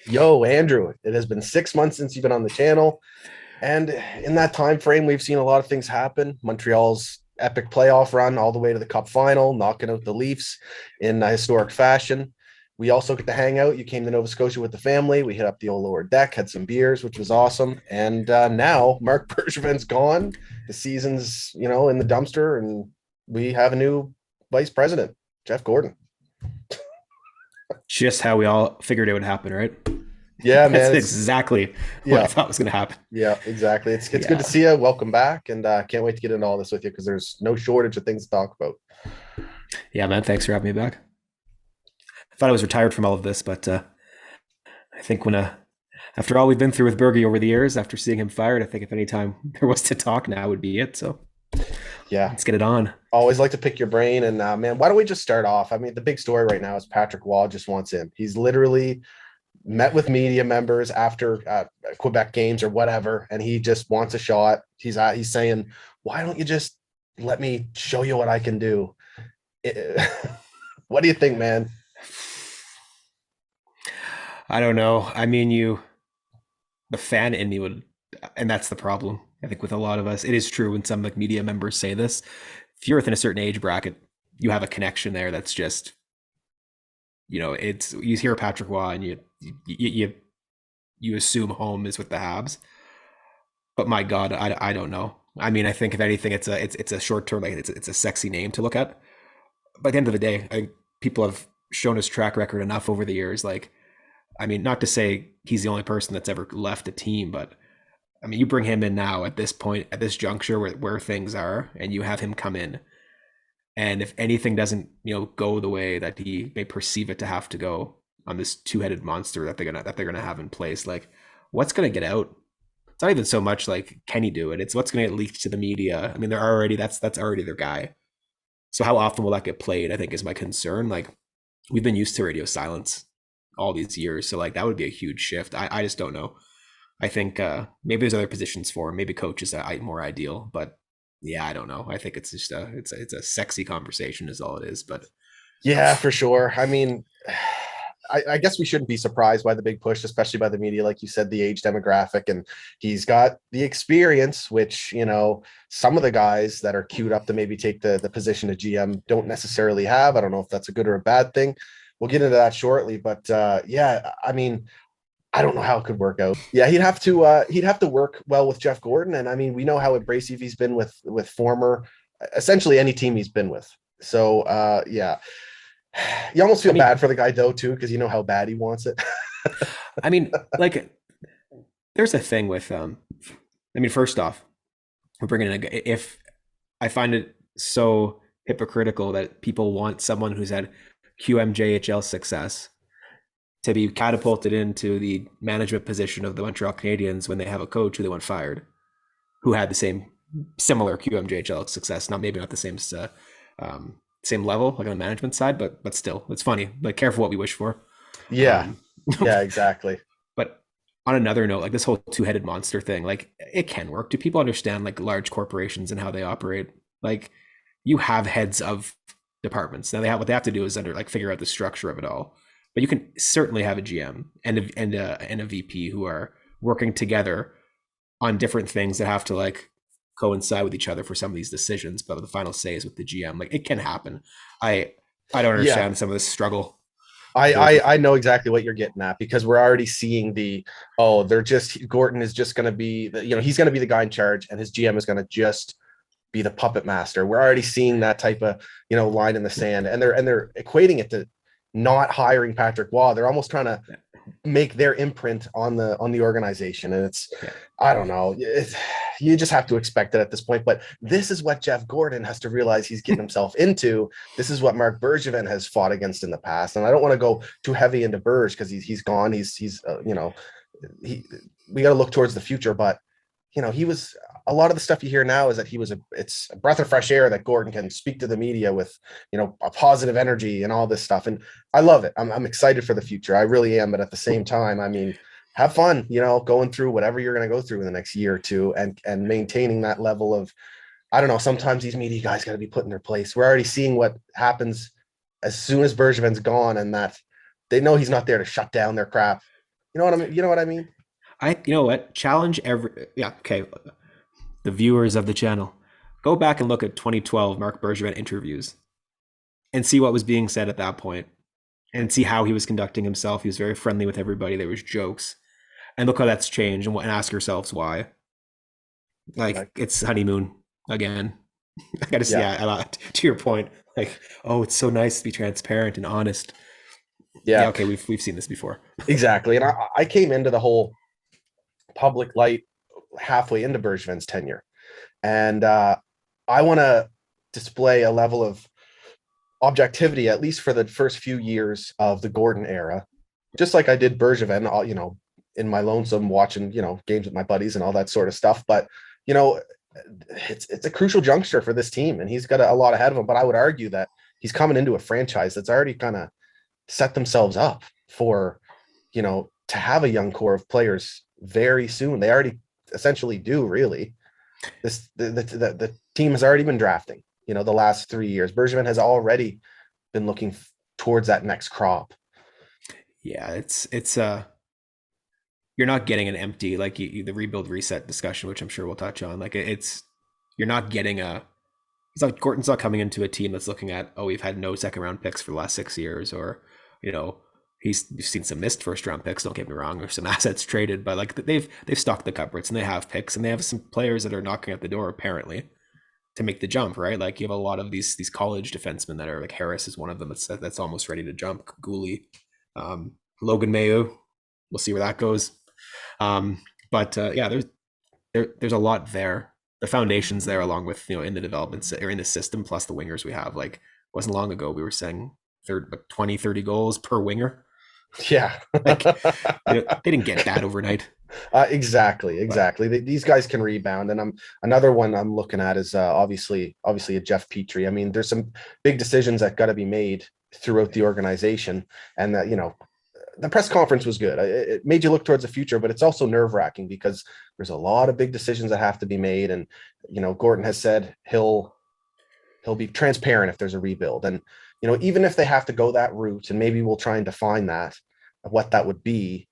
Yo, Andrew, it has been 6 months since you've been on the channel. And in that time frame, we've seen a lot of things happen. Montreal's epic playoff run all the way to the cup final, knocking out the Leafs in a historic fashion. We also get to hang out. You came to Nova Scotia with the family. We hit up the old lower deck, had some beers, which was awesome. And now Marc Bergevin's gone. The season's, in the dumpster, and we have a new vice president, Jeff Gordon. Just how we all figured it would happen, right? Yeah, That's man. exactly what I Yeah. thought was going to happen. Yeah, exactly. It's good to Yeah. see you. Welcome back, and can't wait to get into all this with you because there's no shortage of things to talk about. Yeah, man. Thanks for having me back. I thought I was retired from all of this, but I think after all we've been through with Bergie over the years, after seeing him fired, I think if any time there was to talk, now would be it. So Yeah, let's get it on. always like to pick your brain. And man, why don't we just start off? I mean, the big story right now is Patrick Waugh just wants in. He's literally met with media members after Quebec games or whatever, and he just wants a shot. He's saying, "Why don't you just let me show you what I can do?" What do you think, man? I don't know. I mean, the fan in me would, and that's the problem. I think with a lot of us, it is true when some like media members say this. If you're within a certain age bracket, you have a connection there that's just, it's you hear Patrick Waugh and you assume home is with the Habs. But my God, I don't know. I mean, I think if anything, it's a short term, like it's a sexy name to look at. By the end of the day, I think people have shown his track record enough over the years. Like, I mean, not to say he's the only person that's ever left a team, but I mean, you bring him in now at this point, at this juncture where things are, and you have him come in. And if anything doesn't, go the way that he may perceive it to have to go on this two-headed monster that they're gonna have in place, like what's gonna get out? It's not even so much like can he do it? It's what's gonna get leaked to the media. I mean, they're already that's already their guy. So how often will that get played? I think is my concern. Like we've been used to radio silence all these years, so like that would be a huge shift. I just don't know. I think maybe there's other positions for him. Maybe coach is more ideal, but yeah, I don't know. I think it's just it's a sexy conversation is all it is. But Yeah, for sure. I mean, I guess we shouldn't be surprised by the big push, especially by the media, like you said, the age demographic, and he's got the experience, which some of the guys that are queued up to maybe take the position of GM don't necessarily have. I don't know if that's a good or a bad thing. We'll get into that shortly, but yeah, I mean, I don't know how it could work out. Yeah, he'd have to work well with Jeff Gordon, and I mean, we know how abrasive he's been with former, essentially any team he's been with. So yeah, you almost I feel mean, bad for the guy though too, because you know how bad he wants it. I mean, like there's a thing with I mean, first off, we're bringing in if I find it so hypocritical that people want someone who's had QMJHL success to be catapulted into the management position of the Montreal Canadiens when they have a coach who they want fired, who had the same similar QMJHL success, not maybe not the same level like on the management side, but still, it's funny. Like, careful what we wish for. Yeah, Um, yeah, exactly. but on another note, like this whole two-headed monster thing, like it can work. Do people understand like large corporations and how they operate? Like, you have heads of departments. Now they have what they have to do is figure out the structure of it all. But you can certainly have a GM and a VP who are working together on different things that have to like coincide with each other for some of these decisions. But the final say is with the GM. Like it can happen. I I don't Yeah, understand some of this struggle I, goes with. I know exactly what you're getting at because we're already seeing they're just Gordon is just going to be he's going to be the guy in charge and his GM is going to just be the puppet master. We're already seeing that type of line in the sand, and they're equating it to not hiring Patrick Waugh. They're almost trying to make their imprint on the organization, and it's Yeah, I don't know. You just have to expect it at this point. But this is what Jeff Gordon has to realize he's getting himself into. This is what Marc Bergevin has fought against in the past. And I don't want to go too heavy into Berge because he's gone. He we got to look towards the future. But he was a lot of the stuff you hear now is that it's a breath of fresh air that Gordon can speak to the media with, a positive energy and all this stuff. And I love it. I'm excited for the future. I really am. But at the same time, I mean, have fun, going through whatever you're going to go through in the next year or two and maintaining that level of, I don't know, sometimes these media guys got to be put in their place. We're already seeing what happens as soon as Bergevin's gone and that they know he's not there to shut down their crap. You know what I mean? You know what I mean? You know what? Challenge every, yeah, okay. The viewers of the channel, go back and look at 2012 Marc Bergevin interviews and see what was being said at that point and see how he was conducting himself. He was very friendly with everybody. There was jokes, and look how that's changed. And ask yourselves why. Like Like, it's honeymoon again. I gotta see. yeah, Yeah, to your point. Like, oh, it's so nice to be transparent and honest. Yeah, yeah, okay, we've seen this before. exactly. And I came into the whole public light halfway into Bergevin's tenure, and I want to display a level of objectivity, at least for the first few years of the Gordon era, just like I did Bergevin, in my lonesome watching, games with my buddies and all that sort of stuff. But, you know, it's a crucial juncture for this team, and he's got a lot ahead of him. But I would argue that he's coming into a franchise that's already kind of set themselves up for, to have a young core of players very soon. They already essentially do, really. The team has already been drafting, the last 3 years. Bergevin has already been looking towards that next crop. Yeah, it's you're not getting an empty like the rebuild reset discussion, which I'm sure we'll touch on. Like it's you're not getting a. It's like Gorton's not coming into a team that's looking at, oh, we've had no second round picks for the last 6 years, or you know you've seen some missed first round picks. Don't get me wrong, or some assets traded, but like they've stocked the cupboards and they have picks and they have some players that are knocking at the door apparently to make the jump. Right, like you have a lot of these college defensemen that are like Harris is one of them that's almost ready to jump. Gooley, Logan Mayo, we'll see where that goes. But yeah, there's a lot there. The foundation's there, along with in the development or in the system, plus the wingers we have. Like, wasn't long ago we were saying 20, 30 goals per winger. Yeah. Like, they didn't get that overnight. Exactly, But exactly. These guys can rebound, and another one I'm looking at is obviously a Jeff Petrie. I mean, there's some big decisions that got to be made throughout the organization, and that the press conference was good. It made you look towards the future, but it's also nerve wracking because there's a lot of big decisions that have to be made, and Gordon has said he'll be transparent if there's a rebuild, and even if they have to go that route, and maybe we'll try and define that, what that would be.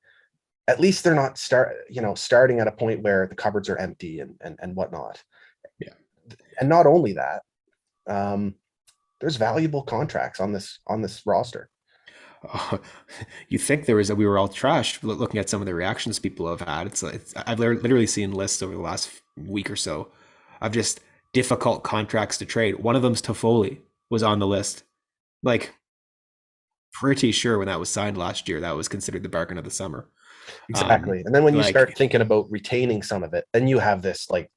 At least they're not starting at a point where the cupboards are empty and whatnot. yeah, And not only that, um, there's valuable contracts on this roster. uh, you think there was we were all trashed looking at some of the reactions people have had. I've literally seen lists over the last week or so of just difficult contracts to trade. One of them's Toffoli was on the list. Like, pretty sure when that was signed last year, that was considered the bargain of the summer. Um, Exactly. And then when you start like, thinking about retaining some of it, then you have this like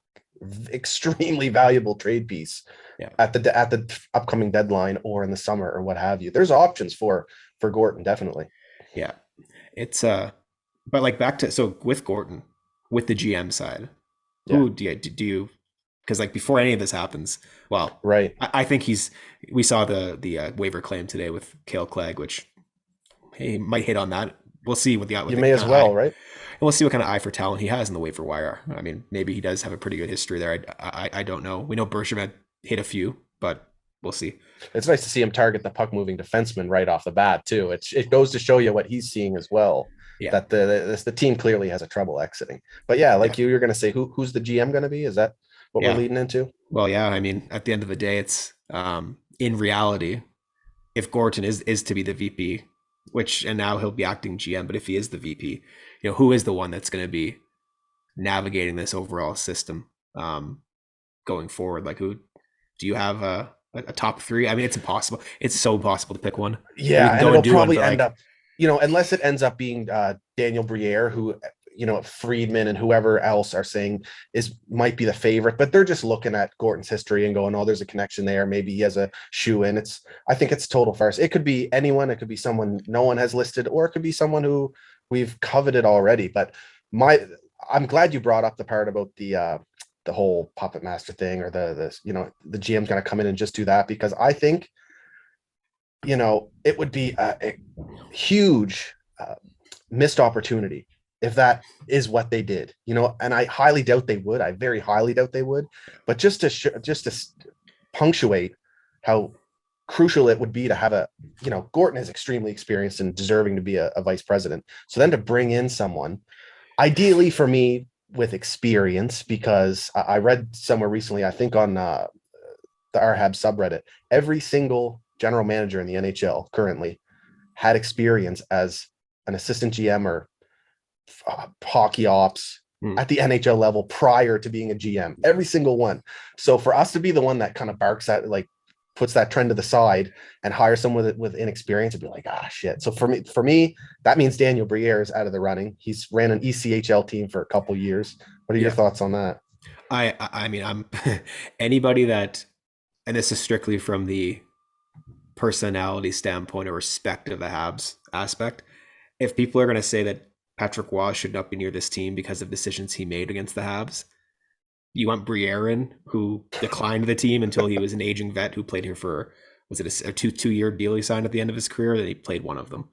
extremely valuable trade piece yeah, at the upcoming deadline or in the summer or what have you. There's options for Gordon, definitely. yeah, it's but like back to so with Gordon, with the GM side, Yeah. who do you because like before any of this happens, well, Right. I think we saw the waiver claim today with Kale Clegg, which he might hit on that. We'll see what You the may as kind of eye, well, and right? we'll see what kind of eye for talent he has in the waiver wire. I mean, maybe he does have a pretty good history there. I don't know. We know Bergevin hit a few, but we'll see. It's nice to see him target the puck moving defenseman right off the bat too. It goes to show you what he's seeing as well. Yeah, That the team clearly has a trouble exiting. But yeah, yeah, like you're going to say, who's the GM going to be? Is that what we're yeah. leading into? Well, yeah. I mean, at the end of the day, it's in reality, if Gorton is to be the VP, which and now he'll be acting GM, but if he is the VP, who is the one that's going to be navigating this overall system going forward? Like, who do you have a top three? I mean, it's impossible. It's so impossible to pick one. Like, we Yeah, can and go and it'll do one, probably but end like, up, unless it ends up being Daniel Briere, who Friedman and whoever else are saying might be the favorite, but they're just looking at Gorton's history and going, oh, there's a connection there. Maybe he has a shoe in. I think it's total farce. It could be anyone. It could be someone no one has listed, or it could be someone who we've coveted already. But I'm glad you brought up the part about the whole puppet master thing, or the GM's going to come in and just do that, because I think it would be a huge missed opportunity if that is what they did, and I highly doubt they would. I very highly doubt they would. But just to punctuate how crucial it would be to have Gorton is extremely experienced and deserving to be a vice president. So then to bring in someone, ideally for me with experience, because I read somewhere recently, I think on the R Habs subreddit, every single general manager in the NHL currently had experience as an assistant GM or hockey ops Hmm. at the NHL level prior to being a GM. Every single one. So for us to be the one that kind of barks at, like, puts that trend to the side and hire someone with inexperience and be like, shit. So for me, that means Daniel Briere is out of the running. He's ran an ECHL team for a couple years. What are your Yeah. thoughts on that? I mean, I'm anybody that, and this is strictly from the personality standpoint or respect of the Habs aspect. If people are going to say that Patrick Waugh should not be near this team because of decisions he made against the Habs, you want Briere in, who declined the team until he was an aging vet who played here for, was it a two-year deal he signed at the end of his career? That he played one of them.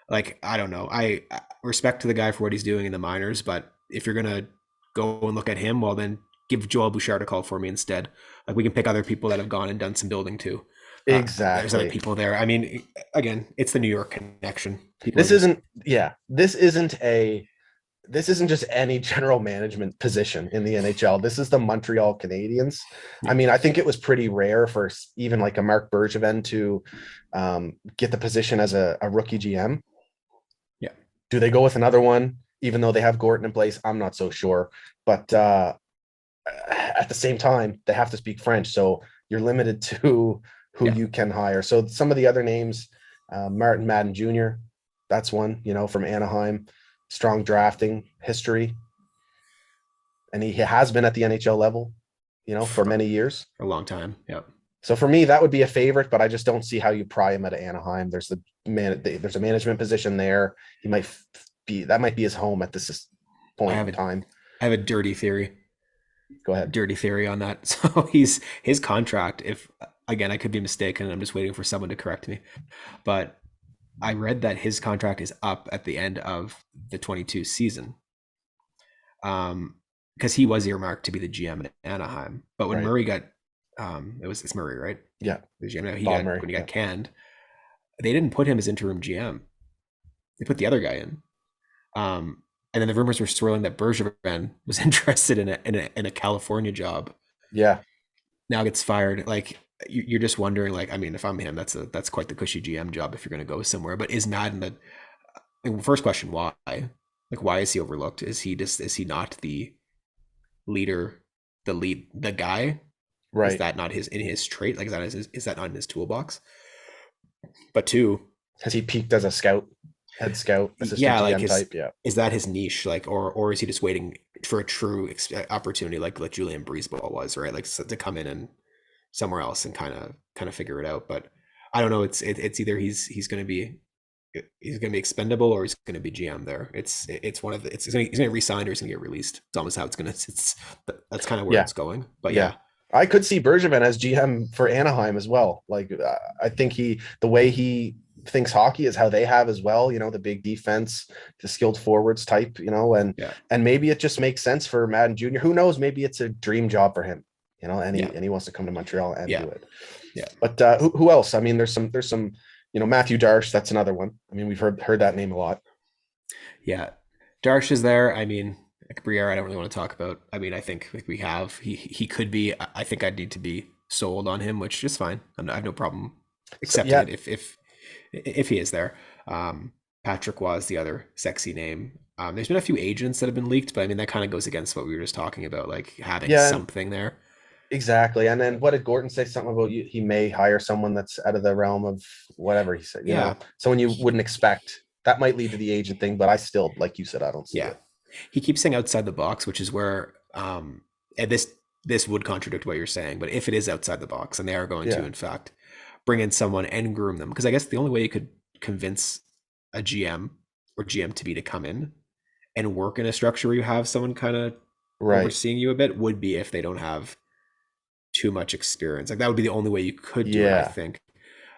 Like, I don't know. I respect to the guy for what he's doing in the minors, but if you're gonna go and look at him, well then give Joel Bouchard a call for me instead. Like, we can pick other people that have gone and done some building too. There's other Exactly. people there. I mean, again, it's the New York connection. People are This just, isn't, yeah, this isn't just any general management position in the NHL. This is the Montreal Canadiens. I yeah, mean, I think it was pretty rare for even like a Mark Bergevin to get the position as a rookie GM. yeah, Do they go with another one, even though they have Gorton in place? I'm not so sure. But at the same time, they have to speak French. So you're limited to who yeah. you can hire. So some of the other names, Martin Madden Jr., that's one, from Anaheim, strong drafting history. And he has been at the NHL level, for For many years. a long time. Yeah. So for me, that would be a favorite, but I just don't see how you pry him out of Anaheim. There's a management position there. He might that might be his home at this I point have in a time. I have a dirty theory. Go ahead. Dirty theory on that. So his contract, if again I could be mistaken, I'm just waiting for someone to correct me. But I read that his contract is up at the end of the 22 season. Because he was earmarked to be the GM in Anaheim. But when Right. Murray got it's Murray, right? Yeah. The GM. No, he Bob got Murray. when he Yeah. got canned, they didn't put him as interim GM. They put the other guy in. And then the rumors were swirling that Bergevin was interested in a California job. Yeah. Now gets fired. Like, you're just wondering. Like, I mean, if I'm him, that's quite the cushy GM job if you're going to go somewhere. But is Madden the, first question? Why? Like, why is he overlooked? Is he not the leader, the guy? Is Right. that not his in his trait? Like, is that not in his toolbox? But two, Has he peaked as a scout, head scout, assistant yeah, like, GM type? Yeah. is that his niche? Like, or is he just waiting for a true opportunity, like Julian Breezeball was, right? Like, so, to come in and somewhere else and kind of figure it out. But I don't know. It's either he's gonna be expendable or he's gonna be GM there. It's one of the, he's gonna resign or he's gonna get released. It's almost how it's that's kind of where Yeah. it's going. But Yeah. yeah, I could see Bergevin as GM for Anaheim as well. Like, I think the way he thinks hockey is how they have as well. The big defense, the skilled forwards type. yeah, And maybe it just makes sense for Madden Jr. Who knows? Maybe it's a dream job for him. And yeah, he wants to come to Montreal and yeah, do it. yeah, But who else? I mean, there's some. Matthew Darsh. That's another one. I mean, we've heard that name a lot. yeah. Darsh is there. I mean, like, Briere, I don't really want to talk about. I mean, I think, like, we have, he could be. I think I'd need to be sold on him, which is fine. I have no problem So accepting yeah, it if he is there. Patrick was the other sexy name. There's been a few agents that have been leaked, but I mean that kind of goes against what we were just talking about, like having yeah, something there. exactly. And then what did Gordon say? Something about he may hire someone that's out of the realm of whatever he said. Yeah, Someone you wouldn't expect. That might lead to the agent thing, but I still, like you said, I don't see yeah. it. He keeps saying outside the box, which is where and this would contradict what you're saying, but if it is outside the box and they are going to Yeah. in fact bring in someone and groom them, because I guess the only way you could convince a GM or GM to be to come in and work in a structure where you have someone kind of Right. overseeing you a bit would be if they don't have too much experience. Like, that would be the only way you could do it, I Yeah. think.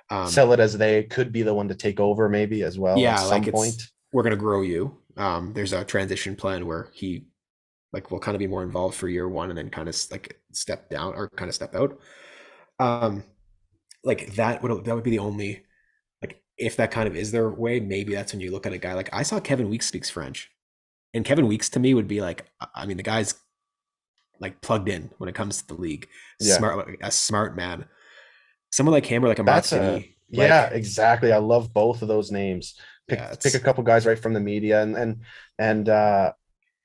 Um, Sell it as they could be the one to take over, maybe as well at yeah, like, some point. we're gonna grow you. There's a transition plan where he, like, will kind of be more involved for year one and then kind of like step down or kind of step out. Um, like that would be the only, like, if that kind of is their way, maybe that's when you look at a guy like, I saw Kevin Weeks speaks French, and Kevin Weeks to me would be like, I mean, the guy's like plugged in when it comes to the league, Yeah. smart, like, a smart man. Someone like him or like a Mark That's a Denis, yeah, like, exactly. I love both of those names. yeah, Pick a it's couple guys right from the media and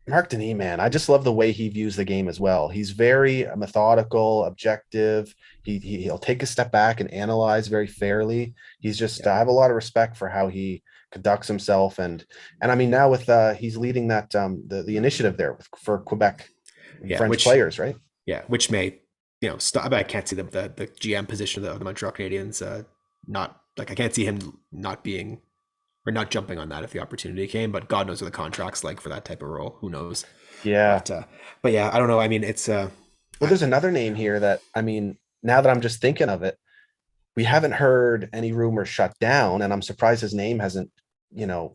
Mark Denis, man, I just love the way he views the game as well. He's very methodical, objective. He'll take a step back and analyze very fairly. He's just yeah, I have a lot of respect for how he conducts himself and I mean now with he's leading that the initiative there for Quebec yeah, French players, right? which may, stop. I can't see the GM position of the Montreal Canadiens, not like, I can't see him not being, or not jumping on that if the opportunity came. But God knows what the contract's like for that type of role. Who knows? Yeah. But but yeah, I don't know. I mean, it's Well, there's another name here that I mean, now that I'm just thinking of it, we haven't heard any rumors shut down, and I'm surprised his name hasn't, you know,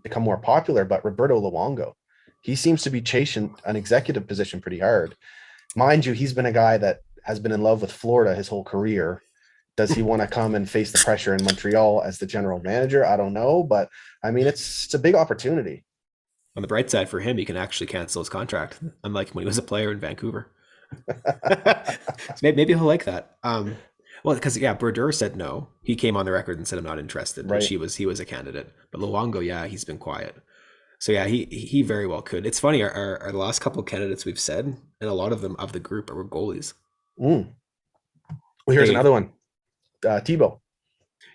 become more popular. But Roberto Luongo, he seems to be chasing an executive position pretty hard. Mind you, he's been a guy that has been in love with Florida his whole career. Does he want to come and face the pressure in Montreal as the general manager? I don't know, but I mean, it's a big opportunity. on the bright side for him, he can actually cancel his contract, unlike when he was a player in Vancouver. So maybe he'll like that. Well, because yeah, Brodeur said no. He came on the record and said I'm not interested, which Right. he was a candidate. But Luongo, yeah, he's been quiet. So yeah, he very well could. It's funny. Our the last couple of candidates we've said, and a lot of them of the group are goalies. Mm. Well, here's They another one. Tebow,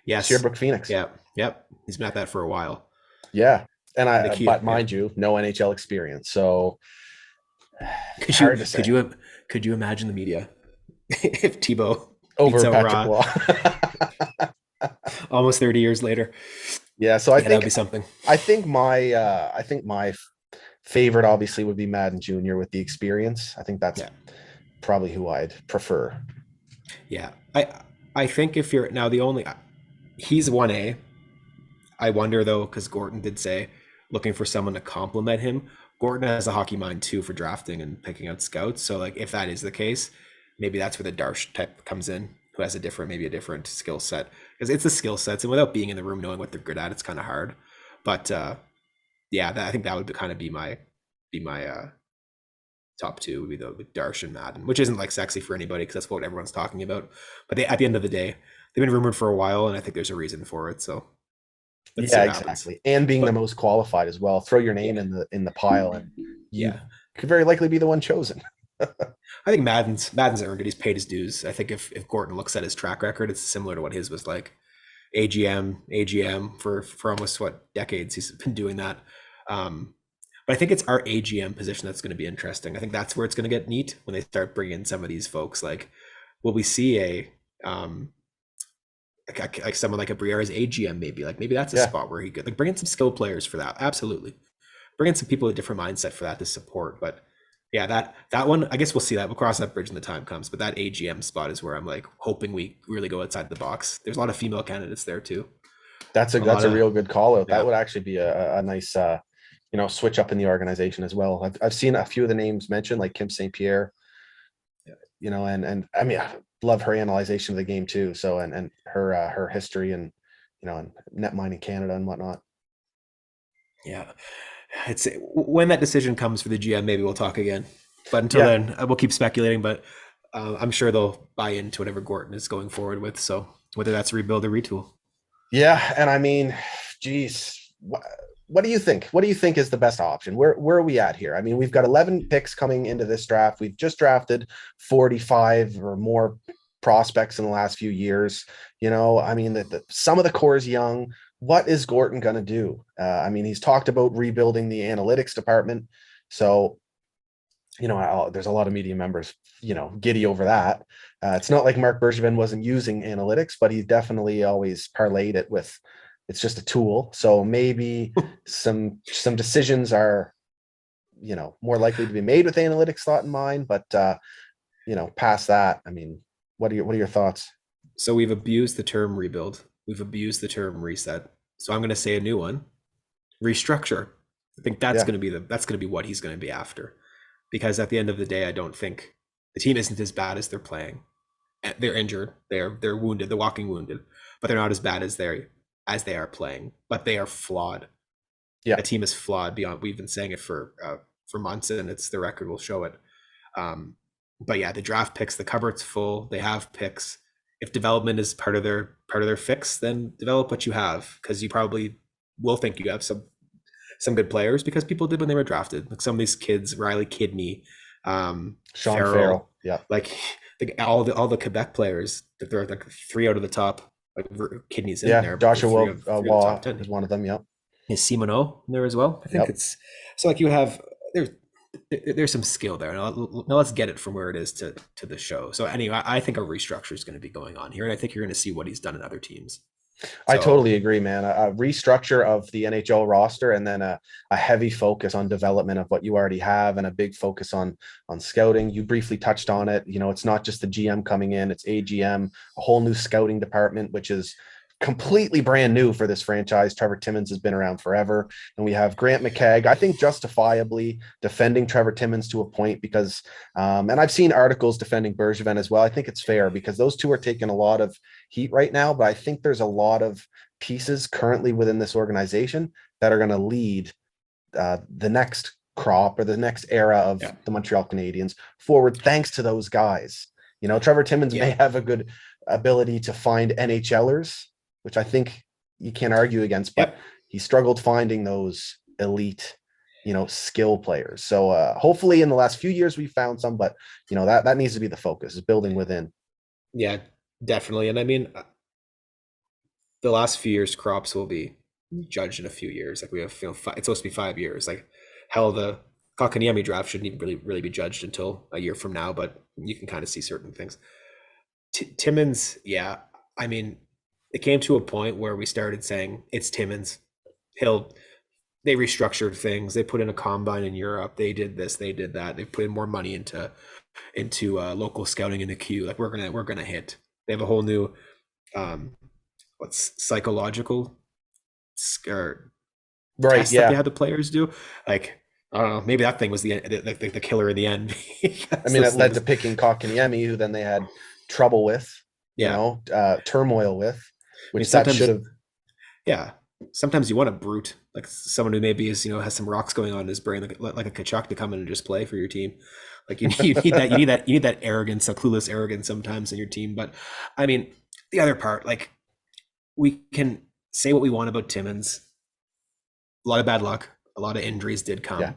Yes, Sherbrooke Phoenix. yeah, yep. He's been at that for a while. Yeah. And The key, but yeah. mind you, no NHL experience. So Could you hard to could say you could you imagine the media if Tebow beats over out Patrick Ra Waugh. almost 30 years later? Yeah. So Yeah, that would be something. I think my favorite obviously would be Madden Jr. with the experience. I think that's Yeah, probably who I'd prefer. yeah. I think if you're now the only, he's 1A. I wonder though, because Gorton did say looking for someone to complement him. Gorton has a hockey mind too for drafting and picking out scouts. So like if that is the case, maybe that's where the Darsh type comes in, who has maybe a different skill set. Because it's the skill sets, and without being in the room knowing what they're good at, it's kind of hard. But yeah, I think that would kind of be my top two would be the with Darsh and Madden, which isn't like sexy for anybody because that's what everyone's talking about. But at the end of the day, they've been rumored for a while, and I think there's a reason for it. So let's see Yeah, what happens. exactly. And being the But most qualified as well. Throw your name yeah, in the pile and you yeah. could very likely be the one chosen. I think Madden's earned it. He's paid his dues. I think if Gordon looks at his track record, it's similar to what his was like. AGM for almost what decades he's been doing that. Um, but I think it's our AGM position that's going to be interesting. I think that's where it's going to get neat when they start bringing in some of these folks. Like, will we see a like someone like a Briere as AGM maybe? Like maybe that's a Yeah, spot where he could like bring in some skilled players for that. Absolutely, bring in some people with a different mindset for that to support. But yeah, that one, I guess we'll see that. We'll cross that bridge when the time comes. But that AGM spot is where I'm like hoping we really go outside the box. There's a lot of female candidates there too. A lot that's a of real good call out. That yeah, would actually be a nice switch up in the organization as well. I've seen a few of the names mentioned, like Kim St. Pierre, yeah, and I mean I love her analyzation of the game too. So and her history and and net mining Canada and whatnot. yeah. It's when that decision comes for the GM, maybe we'll talk again. But until Yeah, then, we'll keep speculating. But I'm sure they'll buy into whatever Gorton is going forward with. So whether that's a rebuild or retool. yeah, and I mean, geez, what do you think? What do you think is the best option? Where are we at here? I mean, we've got 11 picks coming into this draft. We've just drafted 45 or more prospects in the last few years. I mean, some of the core is young. What is Gorton going to do? I mean, he's talked about rebuilding the analytics department. So, there's a lot of media members, giddy over that. It's not like Mark Bergevin wasn't using analytics, but he definitely always parlayed it with it's just a tool. So maybe some decisions are, more likely to be made with analytics thought in mind. But past that, I mean, what are your thoughts? So we've abused the term rebuild. We've abused the term reset. So I'm going to say a new one: restructure. I think Yeah, that's going to be what he's going to be after. Because at the end of the day, I don't think the team isn't as bad as they're playing. they're injured, they're wounded, they're walking wounded, but they're not as bad as they are playing. But they are flawed. Yeah. The team is flawed beyond. We've been saying it for months, and it's the record will show it. But yeah, the draft picks, the cupboard's full. They have picks. If development is part of their fix, then develop what you have, because you probably will think you have some good players because people did when they were drafted. Like some of these kids, Riley Kidney, Sean Farrell, Farrell. Yeah. like all the Quebec players that they're like three out of the top. Like Kidney's in Yeah. there, but they're Joshua three of the top Waugh 10. is one of them. Yep. Is Simoneau in there as well? I think Yep. it's so like you have there's there's some skill there. Now let's get it from where it is to the show. So anyway, I think a restructure is going to be going on here, and I think you're going to see what he's done in other teams. I So totally agree, man. A restructure of the NHL roster, and then a heavy focus on development of what you already have, and a big focus on scouting. You briefly touched on it. You know, it's not just the GM coming in; it's AGM, a whole new scouting department, which is completely brand new for this franchise. Trevor Timmins has been around forever, and we have Grant McKegg, I think justifiably defending Trevor Timmins to a point because, and I've seen articles defending Bergevin as well. I think it's fair because those two are taking a lot of heat right now, but I think there's a lot of pieces currently within this organization that are going to lead the next crop or the next era of yeah, the Montreal Canadiens forward, thanks to those guys. You know, Trevor Timmins may yeah, have a good ability to find NHLers, which I think you can't argue against, but yep, he struggled finding those elite, skill players. So hopefully in the last few years we found some, but that needs to be the focus, is building within. yeah, definitely. And I mean, the last few years crops will be judged in a few years. Like we have, it's supposed to be 5 years. Like hell, the Kakaniemi draft shouldn't even really be judged until a year from now, but you can kind of see certain things. Timmins, yeah. I mean, it came to a point where we started saying it's Timmins. He'll. They restructured things. They put in a combine in Europe. They did this. They did that. They put in more money into local scouting in the queue. Like we're gonna hit. They have a whole new um, what's psychological or Right. test that they Yeah. had the players do. Like I don't know. Maybe that thing was the killer in the end. I Because mean, those it led to things. picking Kotkaniemi, who then they had trouble with, Yeah. turmoil with, I mean, which that should sometimes have. yeah. Sometimes you want a brute, like someone who maybe is, has some rocks going on in his brain, like a Kachuk to come in and just play for your team. Like you need that arrogance, a clueless arrogance sometimes in your team. But I mean, the other part, like we can say what we want about Timmins. A lot of bad luck, a lot of injuries did Yeah.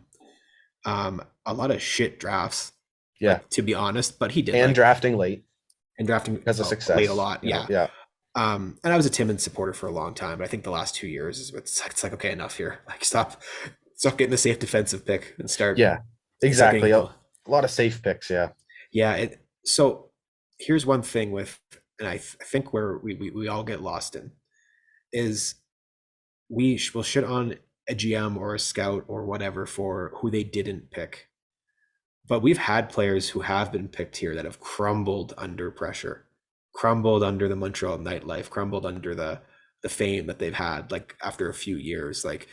come, a lot of shit drafts, Yeah. like to be honest. But he did And like drafting late and drafting because of late a success, lot, yeah. Yeah. And I was a Timmins supporter for a long time, but I think the last 2 years is it's like okay, enough here. Like stop getting the safe defensive pick and Yeah. start getting Exactly. A lot of safe picks. Yeah. yeah. So here's one thing with, and I think where we all get lost in is will shit on a GM or a scout or whatever for who they didn't pick, but we've had players who have been picked here that have crumbled under pressure, crumbled under the Montreal nightlife, crumbled under the fame that they've had like after a few years. Like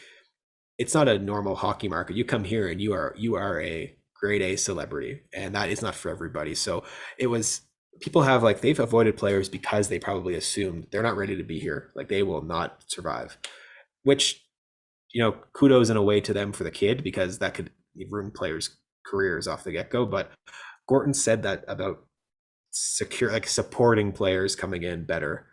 it's not a normal hockey market. You come here and you are a grade A celebrity, and that is not for everybody. So it was people have like they've avoided players because they probably assumed they're not ready to be here. Like they will not survive. Which, kudos in a way to them for the kid because that could ruin players' careers off the get-go. But Gorton said that about like supporting players coming in better.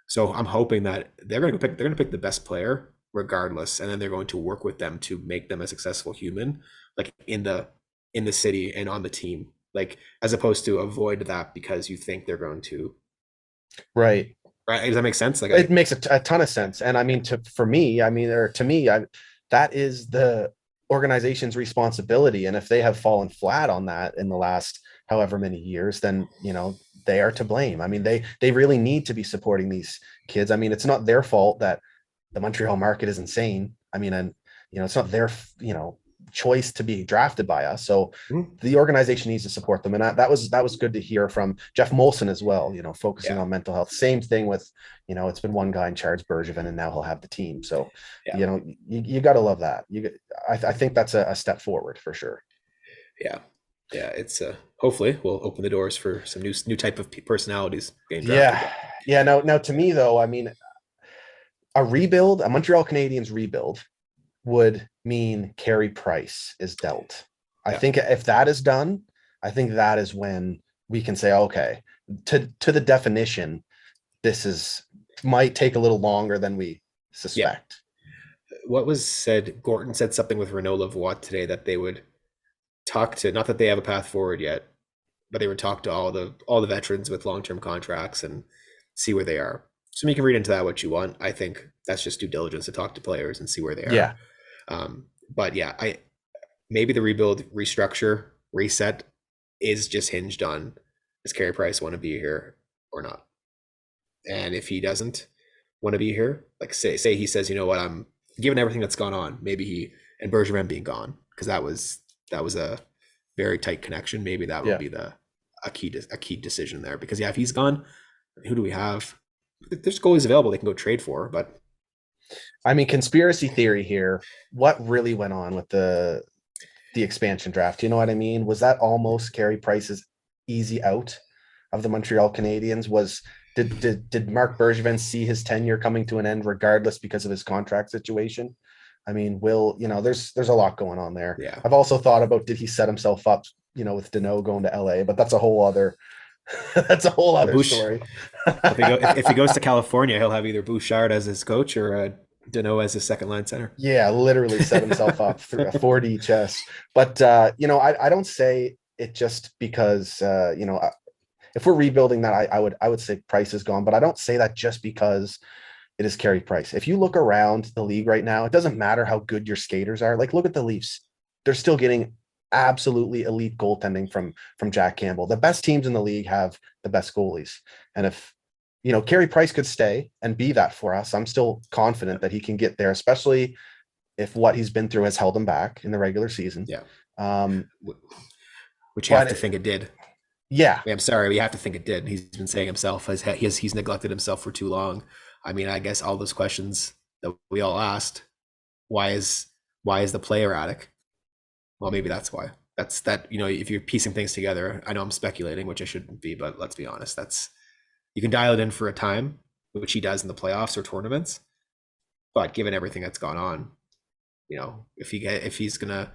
So I'm hoping that they're going to pick the best player regardless, and then they're going to work with them to make them a successful human, like in the city and on the team, like as opposed to avoid that because you think they're going to. Right. Right? Does that make sense? Like It makes a ton of sense. And I mean, for me, I mean, or to me, that is the organization's responsibility. And if they have fallen flat on that in the last however many years, then, they are to blame. I mean, they really need to be supporting these kids. I mean, it's not their fault that the Montreal market is insane. I mean, and, it's not their, choice to be drafted by us. So mhm. the organization needs to support them. And that was good to hear from Jeff Molson as well, focusing Yeah, on mental health. Same thing with, it's been one guy in charge, Bergevin, and now he'll have the team. So, yeah, you got to love that. I think that's a step forward for sure. yeah. Yeah, it's hopefully will open the doors for some new type of personalities getting drafted. Yeah. But Yeah. Now to me though, I mean, a rebuild, a Montreal Canadiens rebuild would mean Carey Price is dealt. I yeah, think if that is done, I think that is when we can say, okay, to the definition, this is might take a little longer than we yeah. suspect. What was said? Gorton said something with Renault Lavoie today that they would talk to. Not that they have a path forward yet, but they would talk to all the veterans with long term contracts and see where they are. So you can read into that what you want. I think that's just due diligence to talk to players and see where they are. Yeah. But yeah, I maybe the rebuild, restructure, reset is just hinged on does Carey Price want to be here or not? And if he doesn't want to be here, like say he says, you know what, I'm given everything that's gone on, maybe he and Bergevin being gone because that was a very tight connection. Maybe that would Yeah. be a key decision there because yeah, if he's gone, who do we have? There's goalies available they can go trade for, but I mean, conspiracy theory here. What really went on with the expansion draft? You know what I mean? Was that almost Carey Price's easy out of the Montreal Canadiens? Did Marc Bergevin see his tenure coming to an end regardless because of his contract situation? I mean, there's a lot going on there. yeah, I've also thought about did he set himself up, with Deneau going to LA, but that's a whole other that's a whole well, other Bush. story. If he goes to California, he'll have either Bouchard as his coach or Deneau as his second line center. Yeah, literally set himself up through a 4D chess. But I don't say it just because if we're rebuilding that, I would say Price is gone, but I don't say that just because it is Carey Price. If you look around the league right now, it doesn't matter how good your skaters are. Like look at the Leafs. They're still getting absolutely elite goaltending from Jack Campbell. The best teams in the league have the best goalies. And if Carey Price could stay and be that for us, I'm still confident that he can get there, especially if what he's been through has held him back in the regular season. Yeah, Um, which you have to but think it did. yeah, I'm sorry, we have to think it did. He's been saying himself he's neglected himself for too long. I mean, I guess all those questions that we all asked, why is why is the play erratic? Well, maybe that's why. That's that, if you're piecing things together, I know I'm speculating, which I shouldn't be, but let's be honest. That's you can dial it in for a time, which he does in the playoffs or tournaments. But given everything that's gone on, if he's gonna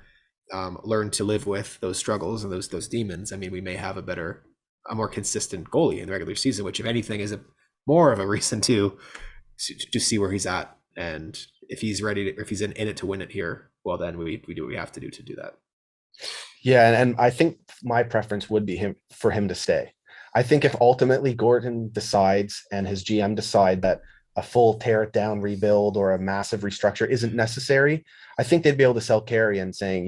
learn to live with those struggles and those demons, I mean, we may have a more consistent goalie in the regular season, which if anything is more of a reason to see where he's at, and if he's ready if he's in it to win it here, well then we do what we have to do that. yeah, and I think my preference would be for him to stay. I think if ultimately Gordon decides and his GM decide that a full tear it down rebuild or a massive restructure isn't necessary, I think they'd be able to sell Carey and saying,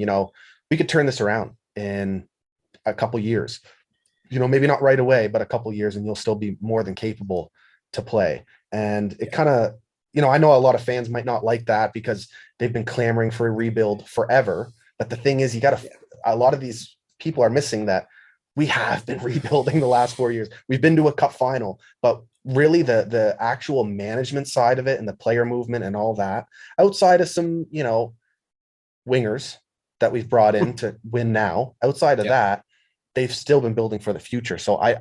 we could turn this around in a couple years. Maybe not right away, but a couple years, and you'll still be more than capable to play. And it kind of, I know a lot of fans might not like that because they've been clamoring for a rebuild forever. But the thing is, a lot of these people are missing that we have been rebuilding the last 4 years. We've been to a cup final, but really the actual management side of it and the player movement and all that, outside of some, wingers that we've brought in to win now, outside of Yeah, that, they've still been building for the future. So I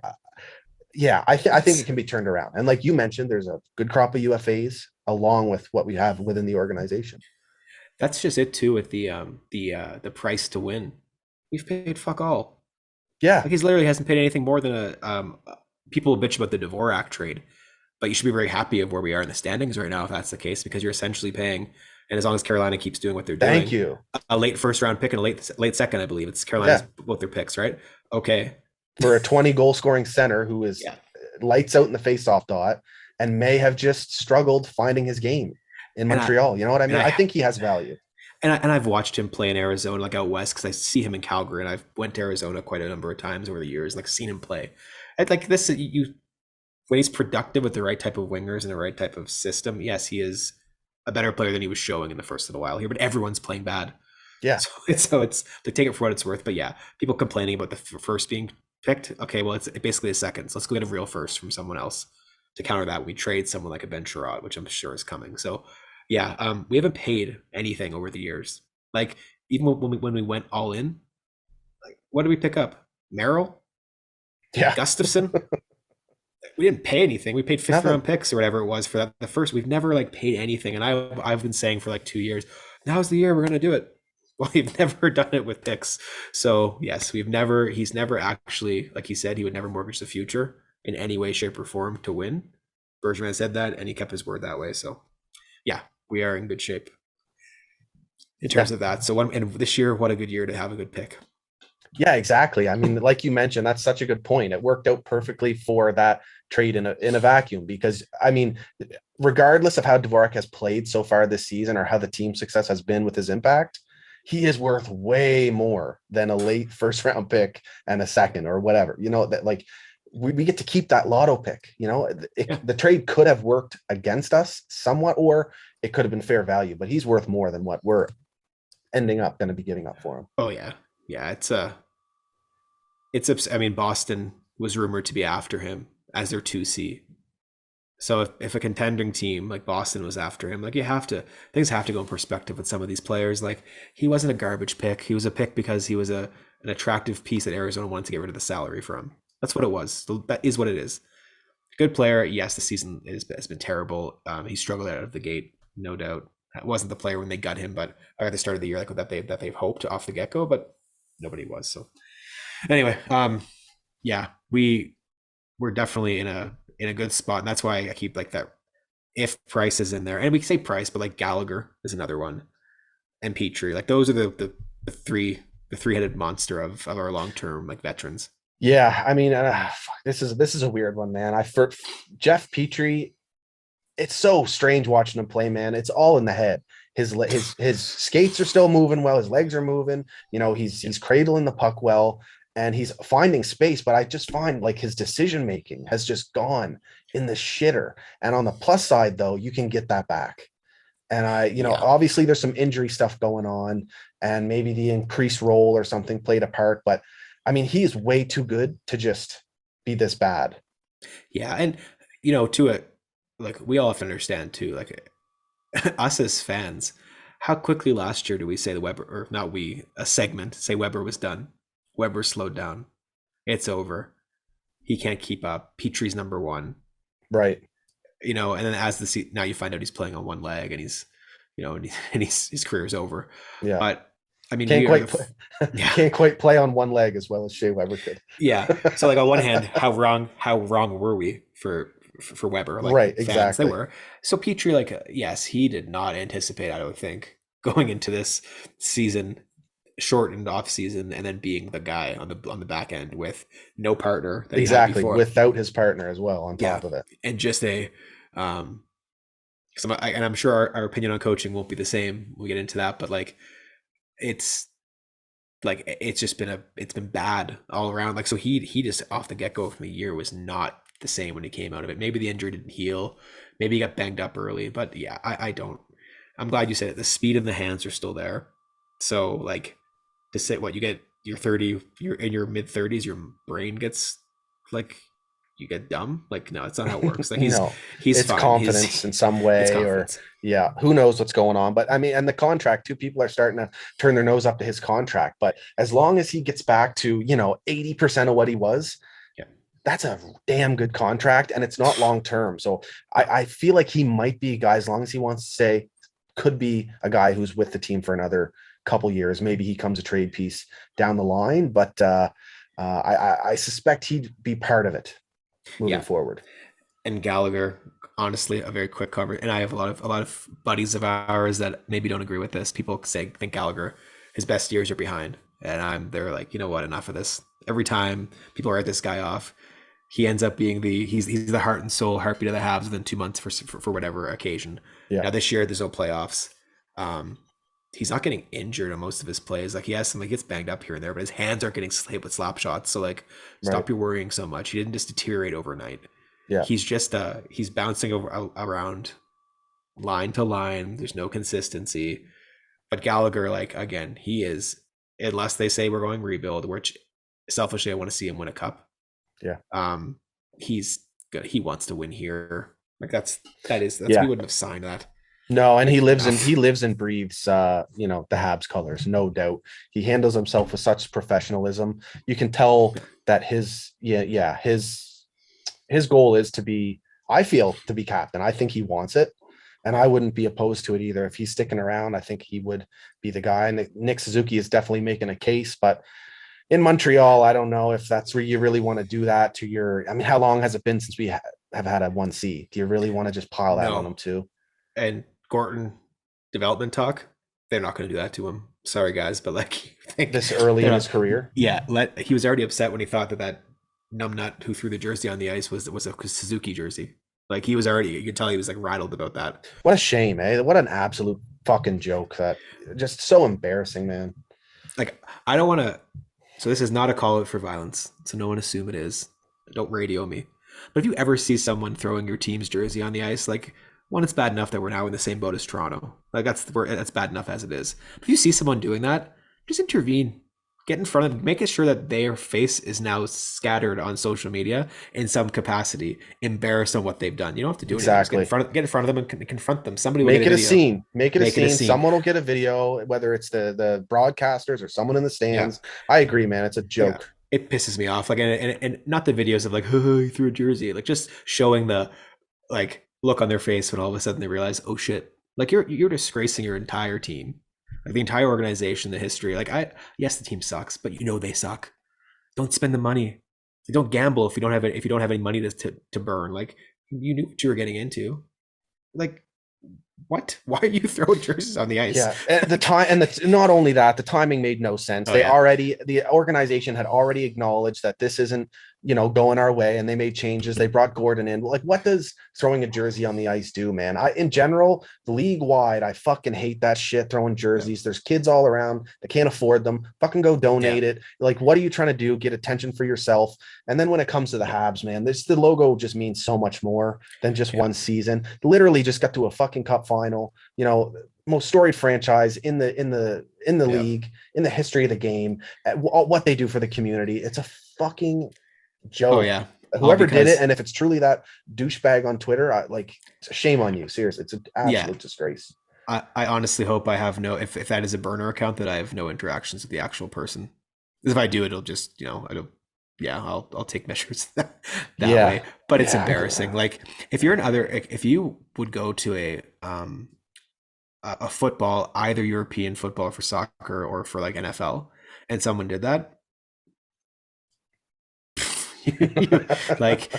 think it can be turned around. And like you mentioned, there's a good crop of UFAs along with what we have within the organization. that's just it too with the price to win. We've paid fuck all. Yeah. Like he's literally hasn't paid anything more than people bitch about the Dvorak trade, but you should be very happy of where we are in the standings right now if that's the case because you're essentially paying, and as long as Carolina keeps doing what they're Thank doing, you. a late first round pick and a late second, I believe it's Carolina's Yeah. both their picks, right? Okay, For a 20 goal scoring center who is yeah, lights out in the faceoff dot and may have just struggled finding his game in and I Montreal. You know what I and mean? I I think he has value. and I've watched him play in Arizona, like out west, because I see him in Calgary, and I've went to Arizona quite a number of times over the years, like seen him play. And like this, you when he's productive with the right type of wingers and the right type of system, yes, he is a better player than he was showing in the first little while here. But everyone's playing bad, Yeah. so it's they take it for what it's worth. But yeah, people complaining about the first being picked. Okay, well, it's basically a second. So let's go get a real first from someone else to counter that. We trade someone like a Ben Sherrod, which I'm sure is coming. So yeah, we haven't paid anything over the years. Like even when we went all in, what did we pick up? Merrill, Yeah, Gustafson. We didn't pay anything. We paid fifth nothing. round picks or whatever it was for that. The first, we've never like paid anything. And I've been saying for like 2 years, now's the year we're gonna do it. Well, we've never done it with picks. So yes, he's never actually, like he said, he would never mortgage the future in any way, shape, or form to win. Bergman said that, and he kept his word that way. So yeah, we are in good shape in terms Yeah. of that. So and this year, what a good year to have a good pick. Yeah, exactly. I mean, like you mentioned, that's such a good point. It worked out perfectly for that trade in a vacuum because I mean, regardless of how Dvorak has played so far this season or how the team success has been with his impact, he is worth way more than a late first round pick and a second or whatever. You know, that like we get to keep that lotto pick. You know, Yeah. the trade could have worked against us somewhat, or it could have been fair value, but he's worth more than what we're ending up going to be giving up for him. Oh yeah. Yeah. I mean, Boston was rumored to be after him as their 2C. So if a contending team like Boston was after him, like things have to go in perspective with some of these players. Like he wasn't a garbage pick. He was a pick because he was an attractive piece that Arizona wanted to get rid of the salary from. That's what it was. So that is what it is. Good player. Yes, the season has been terrible. He struggled out of the gate, no doubt. It wasn't the player when they got him, but at the start of the year, like they've hoped off the get go, but nobody was. So anyway, yeah, we're definitely in a good spot, and that's why I keep like that. If Price is in there, and we say Price, but like Gallagher is another one, and Petrie, like those are the three-headed monster of our long term like veterans. Yeah, I mean, this is a weird one, man. For Jeff Petrie, it's so strange watching him play, man. It's all in the head. His skates are still moving well. His legs are moving. You know, Yeah, he's cradling the puck well, and he's finding space. But I just find like his decision making has just gone in the shitter. And on the plus side, though, you can get that back. And yeah, obviously there's some injury stuff going on, and maybe the increased role or something played a part. But I mean, he is way too good to just be this bad. yeah, and to it, like we all have to understand too, like us as fans, how quickly last year do we say the Weber, or not we, a segment say Weber was done, Weber slowed down, it's over, he can't keep up, Petrie's number one, Right. and then now you find out he's playing on one leg and he's, and his career's over. Yeah. But I mean, Can't we are quite play, yeah, can't quite play on one leg as well as Shea Weber could. yeah. So like on one hand, how wrong were we for Weber? Like Right, fans, they exactly. were. So Petrie, like yes, he did not anticipate, I don't think, going into this season, shortened off season, and then being the guy on the back end with no partner that he had Exactly. before. Without his partner as well on Yeah, top of it. and just um, and I'm sure our opinion on coaching won't be the same. We'll get into that, but it's it's been bad all around. Like so he just off the get go from the year was not the same when he came out of it. Maybe the injury didn't heal. Maybe he got banged up early. But yeah, I don't. I'm glad you said it. The speed and the hands are still there. So like to say what you get, you're 30, you're in your mid 30s, your brain gets like you get dumb. Like no, it's not how it works. Like he's No, he's it's fine. He's confidence in some it's way, or confidence. yeah, who knows what's going on. But I mean, and the contract too, people are starting to turn their nose up to his contract. But as long as he gets back to, 80% of what he was, Yeah. that's a damn good contract, and it's not long term. So No. I feel like he might be a guy, as long as he wants to stay, could be a guy who's with the team for another couple years. Maybe he comes a trade piece down the line, but I suspect he'd be part of it moving Yeah. forward. And Gallagher, honestly, a very quick cover. And I have a lot of buddies of ours that maybe don't agree with this. People think Gallagher, his best years are behind, and they're like, you know what, enough of this. Every time people write this guy off, he ends up being he's the heart and soul heartbeat of the Habs within 2 months for whatever occasion. Yeah. Now this year there's no playoffs. Um, he's not getting injured on most of his plays. Like he has some, like gets banged up here and there, but his hands aren't getting hit with slap shots. So like, Right. stop your worrying so much. He didn't just deteriorate overnight. Yeah. He's bouncing around line to line. There's no consistency. But Gallagher, like again, he is, unless they say we're going rebuild, which selfishly I want to see him win a cup. Yeah. He's good. He wants to win here. Like that's we Yeah. wouldn't have signed that. No, and Like he enough. lives and breathes the Habs colors, no doubt. He handles himself with such professionalism. You can tell that his goal is to be, I feel, to be captain. I think he wants it. And I wouldn't be opposed to it either. If he's sticking around, I think he would be the guy. And Nick Suzuki is definitely making a case, but in Montreal, I don't know if that's where you really want to do that to your. I mean, how long has it been since we have had a 1C? Do you really want to just pile that on No. them too? And Gorton development talk, they're not going to do that to him. Sorry guys, but like I think This early they're in not. his career? Yeah, he was already upset when he thought that numbnut who threw the jersey on the ice was a Suzuki jersey. Like he was already, you could tell he was like rattled about that. What a shame, eh? What an absolute fucking joke. That just so embarrassing, man. Like I don't want to. So this is not a call out for violence. So no one assume it is. Don't radio me. But if you ever see someone throwing your team's jersey on the ice, like one, it's bad enough that we're now in the same boat as Toronto. Like that's bad enough as it is. But if you see someone doing that, just intervene. Get in front of them, make sure that their face is now scattered on social media in some capacity, embarrassed on what they've done. You don't have to do anything. Just Exactly. get in front of them and confront them. Somebody will get Make a it a video. scene. Make it a Make it a scene. scene. Someone will get a video, whether it's the broadcasters or someone in the Yeah. stands. I agree, man. It's a Yeah, joke. it pisses me off. Like, and not the videos of like, oh, he threw a jersey. Like, just showing the like look on their face when all of a sudden they realize, oh shit, like you're disgracing your entire team, like the entire organization, the history. Like, yes, the team sucks, but you know they suck. Don't spend the money. Don't gamble if you don't have it. If you don't have any money to burn, like you knew what you were getting into. Like, what? Why are you throwing jerseys on the ice? Yeah, at the time, and not only that, the timing made no sense. Oh yeah, The organization had already acknowledged that this isn't, going our way, and they made changes. They brought Gordon in. Like, what does throwing a jersey on the ice do, man? In general, league wide, I fucking hate that shit. Throwing yeah, jerseys. There's kids all around that can't afford them. Fucking go yeah, donate it. Like, what are you trying to do? Get attention for yourself. And then when it comes to the Habs, man, the logo just means so much more than just yeah, one season. Literally, just got to a fucking cup final. Most storied franchise in the yeah. league, in the history of the game, what they do for the community. It's a fucking Oh joke. yeah. All Whoever did it, because and if it's truly that douchebag on Twitter, shame on you. Seriously, it's an yeah, absolute disgrace. I honestly hope I have no if that is a burner account that I have no interactions with the actual person. If I do, it'll just I don't. Yeah, I'll take measures that Yeah, way. But it's yeah, embarrassing. Like if you're another, if you would go to a football, either European football for soccer or for like NFL, and someone did that, you, like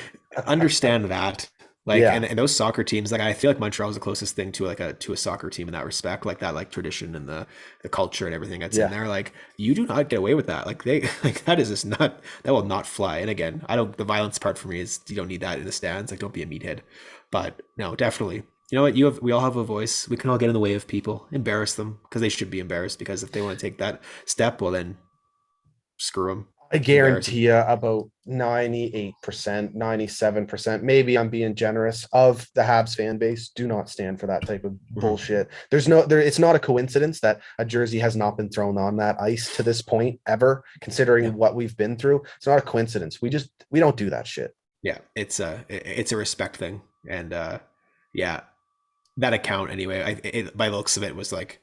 understand that. Like yeah, and those soccer teams, like I feel like Montreal is the closest thing to like a soccer team in that respect, like that like tradition and the culture and everything that's in yeah. there. Like you do not get away with that. Like they like that is just not that will not fly. And again, I don't the violence part for me is you don't need that in the stands. Like don't be a meathead. But no, definitely. You know what? We all have a voice. We can all get in the way of people, embarrass them because they should be embarrassed. Because if they want to take that step, well then screw them, I embarrass them. guarantee you about 98%, 97%, maybe I'm being generous, of the Habs fan base do not stand for that type of Mhm. bullshit. It's not a coincidence that a jersey has not been thrown on that ice to this point ever, Yeah. considering what we've been through. It's not a coincidence. We don't do that shit. Yeah, it's a respect thing, and yeah, that account anyway. By the looks of it was like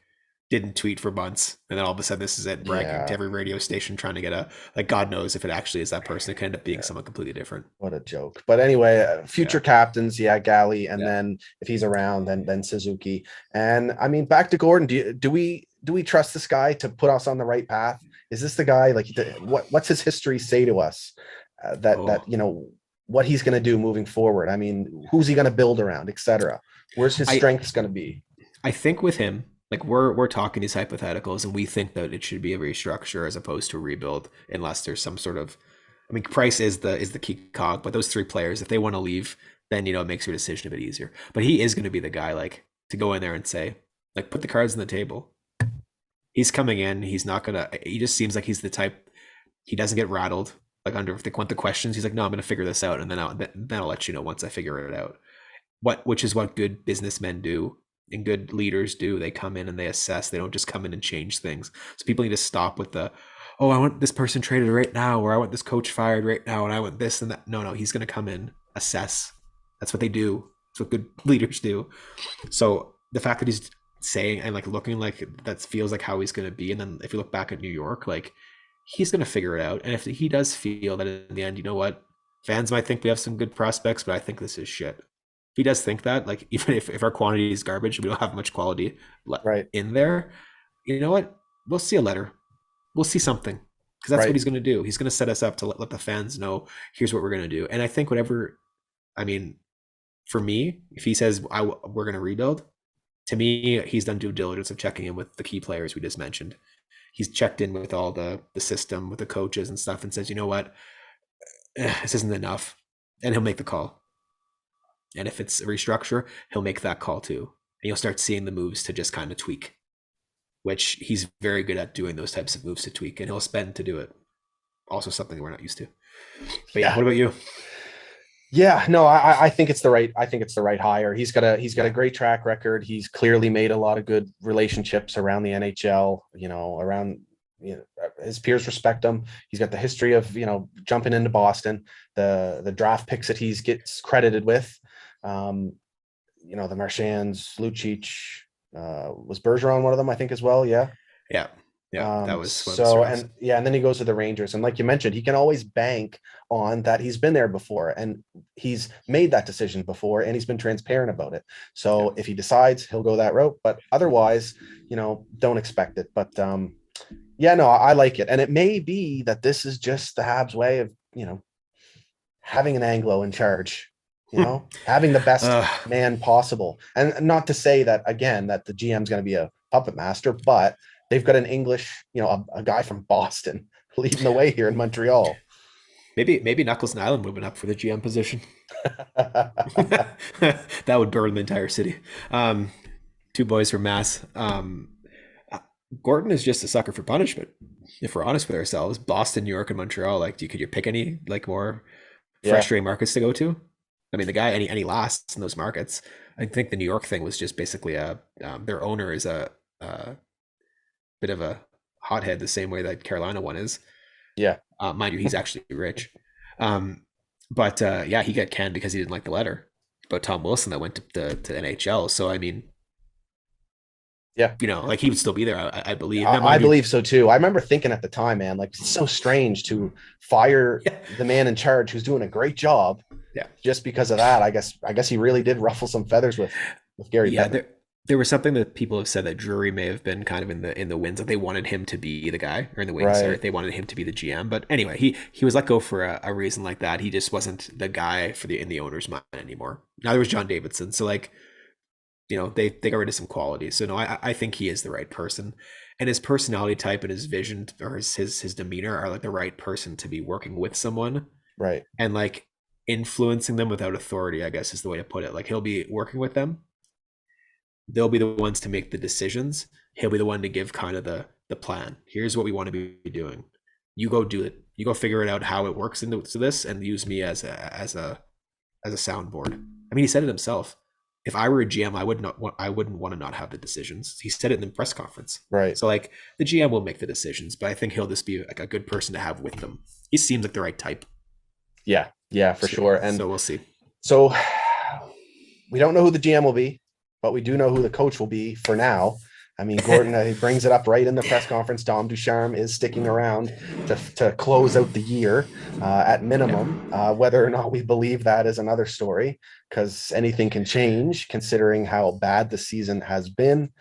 didn't tweet for months, and then all of a sudden this is it bragging to Yeah. every radio station trying to get a like God knows if it actually is that person. It could end up being Yeah. someone completely different. What a joke. But anyway, Yeah, future captains, yeah, Galley, and yeah. then if he's around, then Suzuki. And I mean, back to Gordon. Do we trust this guy to put us on the right path? Is this the guy? Like, what's his history say to us? That Oh, what he's going to do moving forward. I mean, who's he going to build around, etc. Where's his I strengths going to be? I think with him, like we're talking these hypotheticals, and we think that it should be a restructure as opposed to a rebuild, unless there's some sort of. I mean, Price is the key cog, but those three players, if they want to leave, then it makes your decision a bit easier. But he is going to be the guy, like to go in there and say, like, put the cards on the table. He's coming in. He's not gonna. He just seems like he's the type. He doesn't get rattled. Like if they want the questions, he's like, no, I'm going to figure this out, and then I'll let you know once I figure it out. Which is what good businessmen do and good leaders do. They come in and they assess. They don't just come in and change things. So people need to stop with the, oh, I want this person traded right now, or I want this coach fired right now, and I want this and that. No, he's going to come in, assess. That's what they do. That's what good leaders do. So the fact that he's saying and like looking like that feels like how he's going to be. And then if you look back at New York, like he's going to figure it out. And if he does feel that in the end, you know what, fans might think we have some good prospects, but I think this is shit. If he does think that, like even if our quantity is garbage, we don't have much quality Right. in there. You know what? We'll see a letter. We'll see something because that's what Right. he's going to do. He's going to set us up to let the fans know here's what we're going to do. And I think whatever, I mean, for me, if he says we're going to rebuild, to me, he's done due diligence of checking in with the key players we just mentioned. He's checked in with all the system, with the coaches and stuff, and says, you know what, this isn't enough, and he'll make the call. And if it's a restructure, he'll make that call too, and you'll start seeing the moves to just kind of tweak, which he's very good at doing those types of moves to tweak, and he'll spend to do it. Also, something we're not used to. But yeah, Yeah. what about you? Yeah, no, I think it's the right. I think it's the right hire. He's got a Yeah, great track record. He's clearly made a lot of good relationships around the NHL. Around his peers respect him. He's got the history of jumping into Boston, the draft picks that he's gets credited with. Um, the Marchands, Lucic, was Bergeron one of them, I think, as well. Yeah. yeah, yeah. That was one of the So startups. and yeah, and then he goes to the Rangers, and like you mentioned, he can always bank on that he's been there before and he's made that decision before and he's been transparent about it. Yeah. So if he decides, he'll go that route, but otherwise, don't expect it. But yeah, no, I like it, and it may be that this is just the Habs way of having an Anglo in charge. Having the best uh, man possible, and not to say that again that the GM's going to be a puppet master, but they've got an English, a guy from Boston leading the way here in Montreal. maybe Knuckles and Island moving up for the GM position. That would burn the entire city. Um, Two boys from Mass. Gordon is just a sucker for punishment. If we're honest with ourselves, Boston, New York, and Montreal. Like, could you pick any like more Yeah, frustrating markets to go to? I mean, the guy any lasts in those markets. I think the New York thing was just basically their owner is a bit of a hothead, the same way that Carolina one is. yeah, Mind you, he's actually rich. Um, but yeah, he got canned because he didn't like the letter about Tom Wilson that went to NHL. So I mean, yeah. like he would still be there, I believe. Now, I mind you, believe so too. I remember thinking at the time, man, like it's so strange to fire yeah, the man in charge who's doing a great job yeah, just because of that. I guess he really did ruffle some feathers with Gary yeah. Bettman. There was something that people have said that Drury may have been kind of in the winds that they wanted him to be the guy, or in the wings. Sorry, Right, they wanted him to be the GM. But anyway, he was let go for a reason like that. He just wasn't the guy for the in the owner's mind anymore. Now there was John Davidson, so like they got rid of some qualities. So no, I think he is the right person, and his personality type and his vision or his demeanor are like the right person to be working with someone right. and like influencing them without authority, I guess is the way to put it. Like he'll be working with them, they'll be the ones to make the decisions. He'll be the one to give kind of the plan. Here's what we want to be doing. You go do it. You go figure it out how it works into this, and use me as a soundboard. I mean, he said it himself. If I were a GM, I wouldn't want to not have the decisions. He said it in the press conference. Right. So like the GM will make the decisions, but I think he'll just be like a good person to have with them. He seems like the right type. Yeah, yeah, for So, sure. And so we'll see. so we don't know who the GM will be, but we do know who the coach will be for now. I mean, Gordon, he brings it up right in the press conference. Dom Ducharme is sticking around to close out the year at Yeah. minimum. Whether or not we believe that is another story, because anything can change considering how bad the season has been.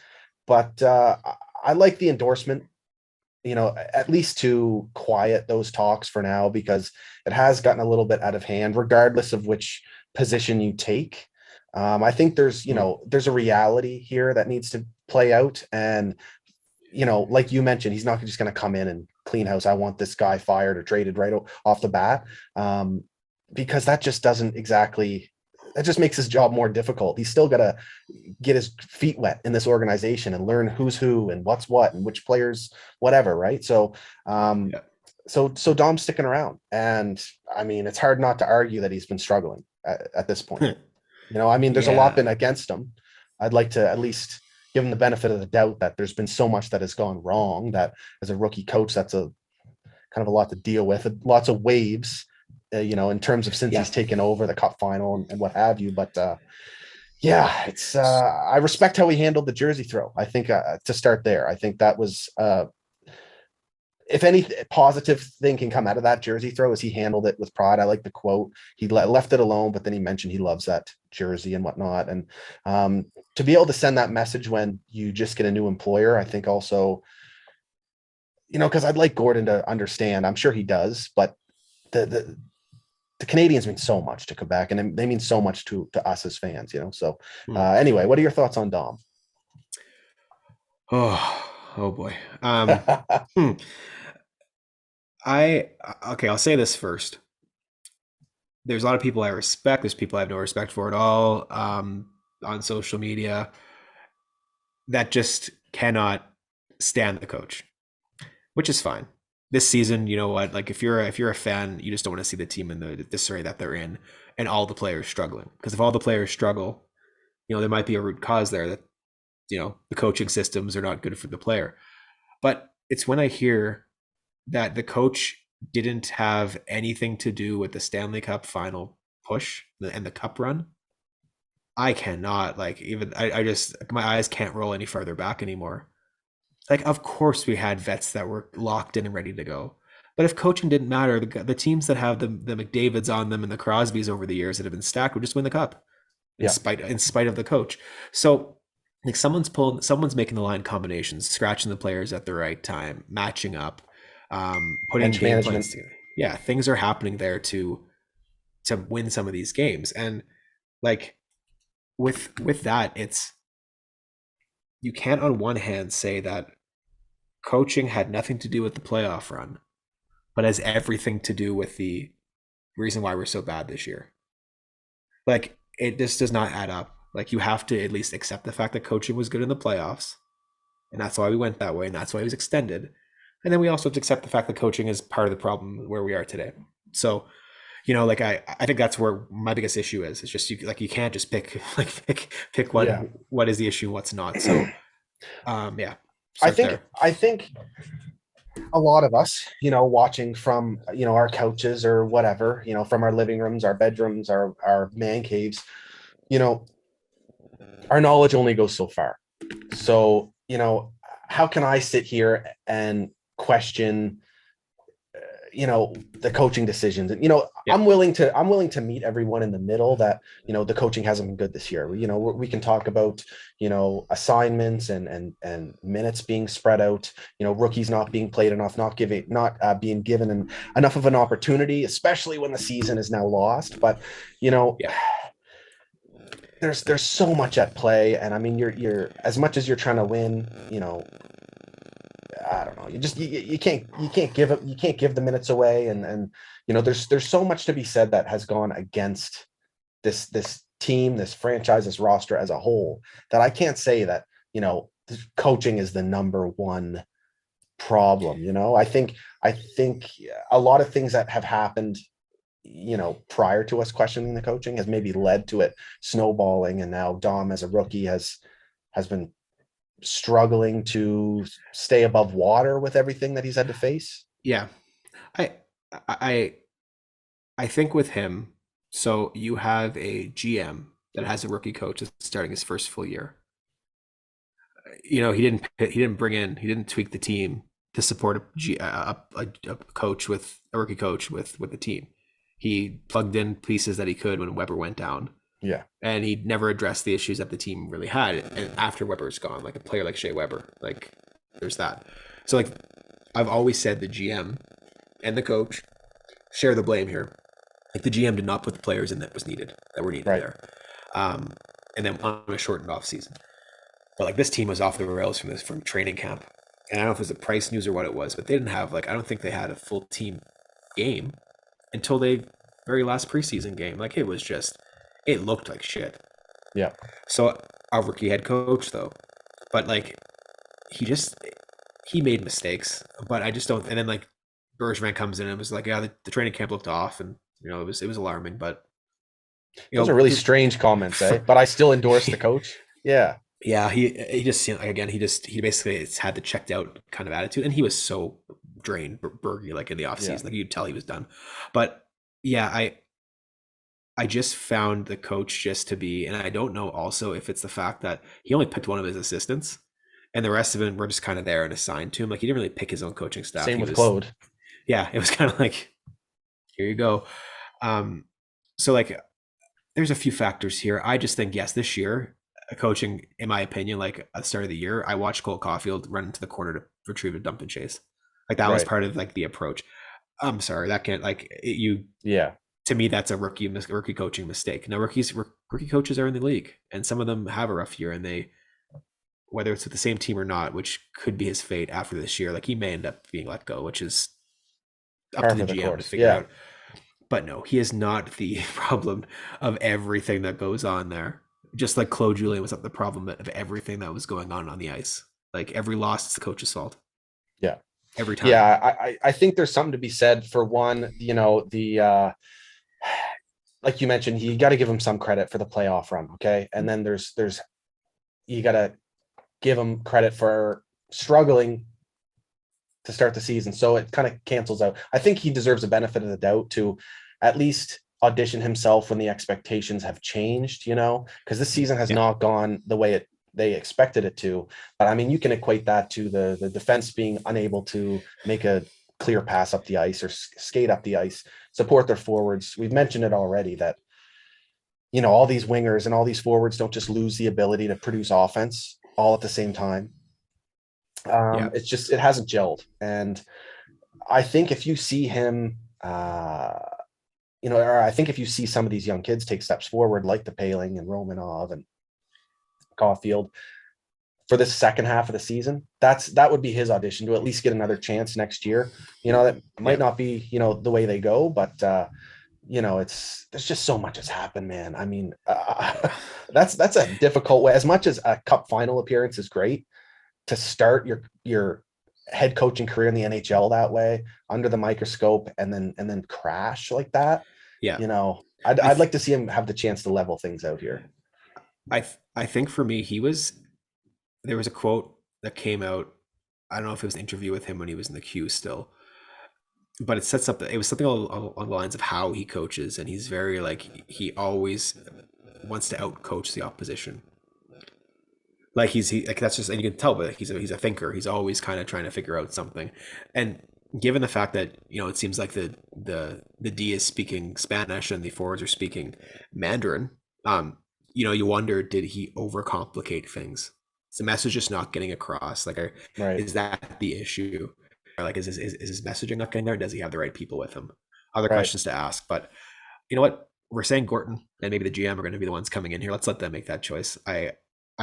But I like the endorsement, at least to quiet those talks for now, because it has gotten a little bit out of hand, regardless of which position you take. I think Mm. there's a reality here that needs to play out. And, like you mentioned, he's not just going to come in and clean house. I want this guy fired or traded right off the bat. Because that just doesn't exactly, that just makes his job more difficult. He's still got to get his feet wet in this organization and learn who's who and what's what and which players, whatever. Right. So, Yeah. so Dom's sticking around, and I mean, it's hard not to argue that he's been struggling at this point. I mean, there's a lot Yeah. been against him. I'd like to at least give him the benefit of the doubt that there's been so much that has gone wrong that as a rookie coach, that's a kind of a lot to deal with, lots of waves, in terms of since Yeah. he's taken over the cup final and what have you. But Yeah, it's I respect how he handled the jersey throw. I think to start there, I think that was if any positive thing can come out of that jersey throw is he handled it with pride. I like the quote. He left it alone, but then he mentioned he loves that jersey and whatnot. And to be able to send that message when you just get a new employer, I think also, because I'd like Gordon to understand. I'm sure he does, but the the Canadians mean so much to Quebec, and they mean so much to us as fans. So Hmm. anyway, what are your thoughts on Dom? Oh boy. Hmm. I okay, I'll say this first. There's a lot of people I respect. There's people I have no respect for at all, on social media that just cannot stand the coach, which is fine. This season, you know what? Like if you're a fan, you just don't want to see the team in the disarray that they're in, and all the players struggling. Because if all the players struggle, there might be a root cause there that the coaching systems are not good for the player. But it's when I hear that the coach didn't have anything to do with the Stanley Cup final push and the cup run. I cannot, like, even I just, my eyes can't roll any farther back anymore. Like, of course we had vets that were locked in and ready to go. But if coaching didn't matter, the teams that have the McDavids on them and the Crosbys over the years that have been stacked would just win the cup Yeah, in spite of the coach. So like someone's making the line combinations, scratching the players at the right time, matching up, putting bench game management. plans together. Yeah, things are happening there to win some of these games. And like with that, it's you can't on one hand say that coaching had nothing to do with the playoff run, but has everything to do with the reason why we're so bad this year. Like it just does not add up. Like you have to at least accept the fact that coaching was good in the playoffs, and that's why we went that way, and that's why he was extended. And then we also have to accept the fact that coaching is part of the problem where we are today. So, like I think that's where my biggest issue is. It's just you can't just pick pick Yeah. what is the issue, and what's not. So, yeah, I start think there. I think a lot of us, watching from, our couches or whatever, from our living rooms, our bedrooms, our man caves, you know, our knowledge only goes so far. So, how can I sit here and question, the coaching decisions? And, Yeah, I'm willing to meet everyone in the middle that, the coaching hasn't been good this year. We can talk about, assignments and minutes being spread out, rookies not being played enough, not being given enough of an opportunity, especially when the season is now lost. But, you know, yeah, there's so much at play. And I mean, you're as much as you're trying to win, I don't know. You can't give the minutes away, and there's so much to be said that has gone against this team, this franchise, this roster as a whole, that I can't say that coaching is the number one problem. I think a lot of things that have happened, prior to us questioning the coaching has maybe led to it snowballing, and now Dom as a rookie has been struggling to stay above water with everything that he's had to face. yeah. I I I think with him, so you have a GM that has a rookie coach that's starting his first full year. He didn't tweak the team to support a coach with a rookie coach with the team. He plugged in pieces that he could when Weber went down, Yeah. and he never addressed the issues that the team really had. And after Weber's gone, like a player like Shea Weber, like there's that. So like I've always said, the GM and the coach share the blame here. Like the GM did not put the players in that were needed Right. there, um, and then on a shortened off season. But like this team was off the rails from training camp, and I don't know if it was the price news or what it was, but they didn't have, like, I don't think they had a full team game until they very last preseason game. Like it looked like shit. Yeah. So our rookie head coach though, but like he just he made mistakes, but I just don't. And then like Bergevin comes in and was like, yeah, the training camp looked off, and it was alarming, but you Those are know, really strange comments, eh? But I still endorse the coach. Yeah. yeah, he just seemed like, again, he basically had the checked out kind of attitude, and he was so drained, Bergie, like in the off Yeah. season, like you'd tell he was done. But yeah, I just found the coach just to be, and I don't know also if it's the fact that he only picked one of his assistants and the rest of them were just kind of there and assigned to him. Like he didn't really pick his own coaching staff. Same He with was, Claude. yeah, it was kind of like, here you go. So like there's a few factors here. I just think, yes, this year, coaching, in my opinion, like at the start of the year, I watched Cole Caulfield run into the corner to retrieve a dump and chase. Like that was Right. part of like the approach. I'm sorry, that can't like you Yeah. to me that's a rookie coaching mistake. Now rookie coaches are in the league and some of them have a rough year and they whether it's with the same team or not, which could be his fate after this year, like he may end up being let go, which is up to Par the for the GM to course. figure Yeah. out. But no, he is not the problem of everything that goes on there. Just like Claude Julien was not the problem of everything that was going on the ice. Like every loss is the coach's fault Yeah. every time. Yeah. I think there's something to be said for one, the like you mentioned, you got to give him some credit for the playoff run. Okay. And then there's you got to give him credit for struggling to start the season. So it kind of cancels out. I think he deserves a benefit of the doubt to at least audition himself when the expectations have changed, because this season has Yeah, not gone the way they expected it to. But I mean, you can equate that to the defense being unable to make a clear pass up the ice or skate up the ice, support their forwards. We've mentioned it already that all these wingers and all these forwards don't just lose the ability to produce offense all at the same time. yeah, It's just it hasn't gelled, and I think if you see him, or I think if you see some of these young kids take steps forward, like the Paling and Romanov and Caulfield, for this second half of the season, that would be his audition to at least get another chance next year. That might yeah. not be the way they go, but it's there's just so much has happened, man. I mean, that's a difficult way. As much as a cup final appearance is great, to start your head coaching career in the NHL that way under the microscope and then crash like that. Yeah. I I'd th- like to see him have the chance to level things out here. I think for me, there was a quote that came out. I don't know if it was an interview with him when he was in the queue still, but it was something along the lines of how he coaches, and he's very like he always wants to outcoach the opposition. Like like that's just and you can tell, but he's a thinker. He's always kind of trying to figure out something, and given the fact that it seems like the D is speaking Spanish and the forwards are speaking Mandarin, you wonder, did he overcomplicate things? Is the message just not getting across? Like, Right. is that the issue? Or like, is his messaging not getting there? Does he have the right people with him? Other Right. questions to ask. But you know what? We're saying Gorton and maybe the GM are going to be the ones coming in here. Let's let them make that choice. I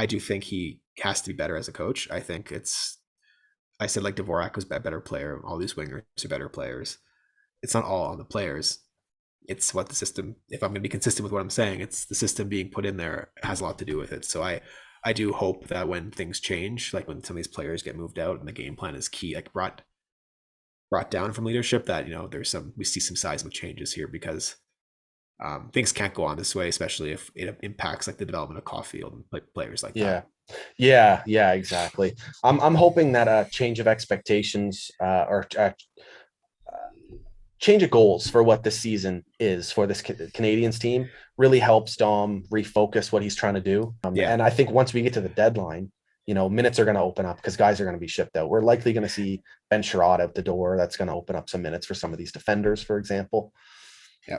do think he has to be better as a coach. I said like Dvorak was a better player. All these wingers are better players. It's not all on the players. It's what the system. If I'm going to be consistent with what I'm saying, it's the system being put in there has a lot to do with it. So I do hope that when things change, like when some of these players get moved out and the game plan is key, like brought down from leadership, that we see some seismic changes here because things can't go on this way, especially if it impacts like the development of Caulfield and players like that. Yeah. Yeah, exactly. I'm hoping that a change of expectations or change of goals for what this season is for this Canadians team really helps Dom refocus what he's trying to do. Yeah, And I think once we get to the deadline, minutes are going to open up because guys are going to be shipped out. We're likely going to see Ben Sherrod out the door. That's going to open up some minutes for some of these defenders, for example. yeah.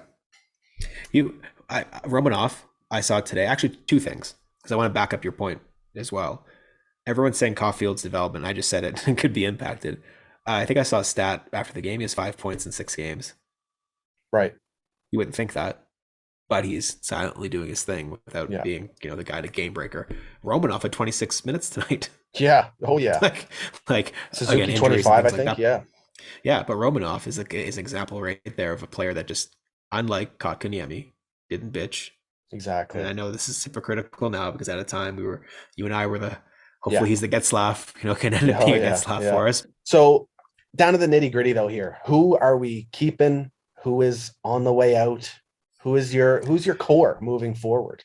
Romanov, I saw today. Actually, two things because I want to back up your point as well. Everyone's saying Caulfield's development. I just said it could be impacted. I think I saw a stat after the game. He has 5 points in 6 games. Right. You wouldn't think that, but he's silently doing his thing without Yeah. being, the guy to game breaker. Romanov had 26 minutes tonight. Yeah. Oh, yeah. like, like again, Suzuki injuries and 25, I things like think. that. Yeah, Yeah, but Romanov is an example right there of a player that just, unlike Kotkaniemi, didn't bitch. And exactly. I know this is hypocritical now because at a time you and I were hopefully Yeah. he's the Getzlaff, can end up Yeah. Oh, being a yeah. Getzlaff Yeah. for us. So down to the nitty gritty though here. Who are we keeping? Who is on the way out? Who's your core moving forward?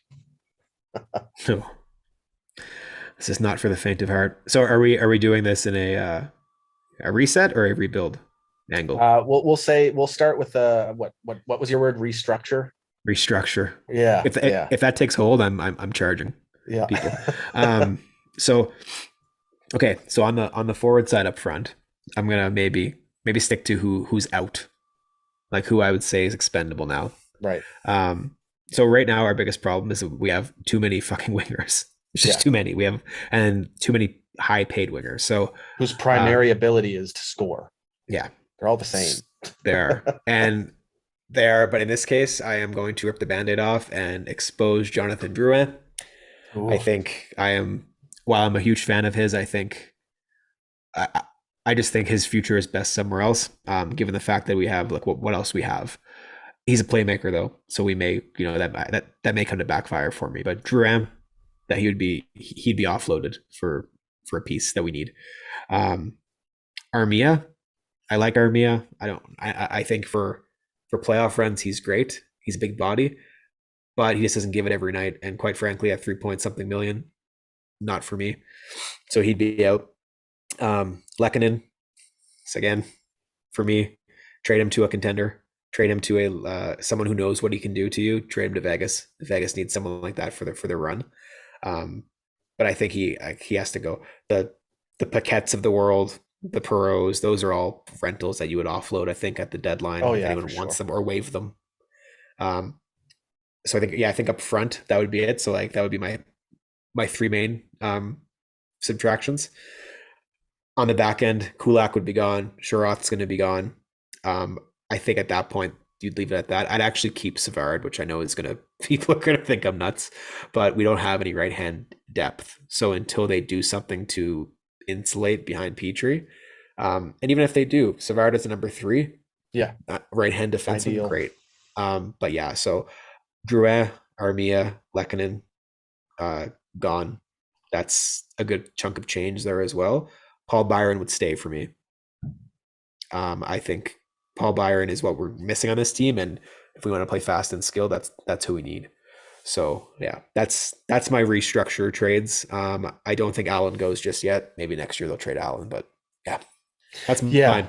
No, this is not for the faint of heart. So are we doing this in a reset or a rebuild angle? We'll start with what was your word? Restructure. restructure. Yeah, If yeah, if that takes hold, I'm charging yeah. people. So okay, so on the forward side up front, I'm gonna maybe stick to who's out, like who I would say is expendable now. Right. Um, so right now our biggest problem is that we have too many fucking wingers. It's just Yeah. too many. We have and too many high paid wingers. So Whose uh, primary ability is to score. yeah, They're all the same. there and there. But in this case, I am going to rip the band-aid off and expose Jonathan Drouin. I Ooh, think I am. While I'm a huge fan of his, I, I just think his future is best somewhere else. Given the fact that we have like what else we have. He's a playmaker though, so we may that may come to backfire for me. But Drouin, that he'd be offloaded for a piece that we need. Um, Armia, I like Armia. I think for playoff runs he's great. He's a big body, but he just doesn't give it every night. And quite frankly, at 3 point something million, not for me. So he'd be out. Lekanen, again, for me, trade him to a contender. Trade him to a someone who knows what he can do to you. Trade him to Vegas. Vegas needs someone like that for their run. Um, but I think he has to go. The Paquettes of the world, the Perros, those are all rentals that you would offload. I think at the deadline oh if yeah, for anyone wants sure. them or waive them. Um, so I think up front that would be it. So like that would be my three main subtractions. On the back end, Kulak would be gone. Sherrod's going to be gone. Um, I think at that point you'd leave it at that. I'd actually keep Savard, which I know is going to people are going to think I'm nuts, but we don't have any right hand depth. So until they do something to insulate behind Petrie, and even if they do, Savard is a number three, Yeah, right hand defenseman, ideal. great. But yeah, so Drouin, Armia, Lekanen, uh, gone. That's a good chunk of change there as well. Paul Byron would stay for me. I think Paul Byron is what we're missing on this team, and if we want to play fast and skilled, that's who we need. So yeah, that's my restructure trades. I don't think Allen goes just yet. Maybe next year they'll trade Allen, but yeah, that's Yeah, mine.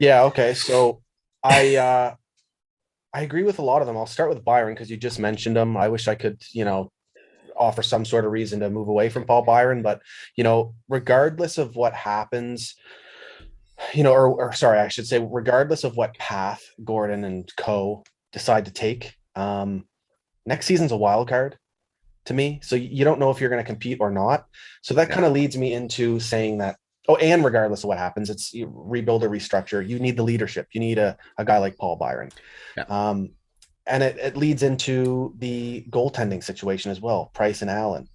yeah. Okay, so I uh, I agree with a lot of them. I'll start with Byron because you just mentioned him. I wish I could, offer some sort of reason to move away from Paul Byron, but regardless of what happens, or sorry, I should say, regardless of what path Gordon and co decide to take, next season's a wild card to me. So you don't know if you're going to compete or not. So that Yeah, kind of leads me into saying that, oh, and regardless of what happens, it's you rebuild or restructure. You need the leadership. You need a guy like Paul Byron. yeah, Um, and it leads into the goaltending situation as well, Price and Allen.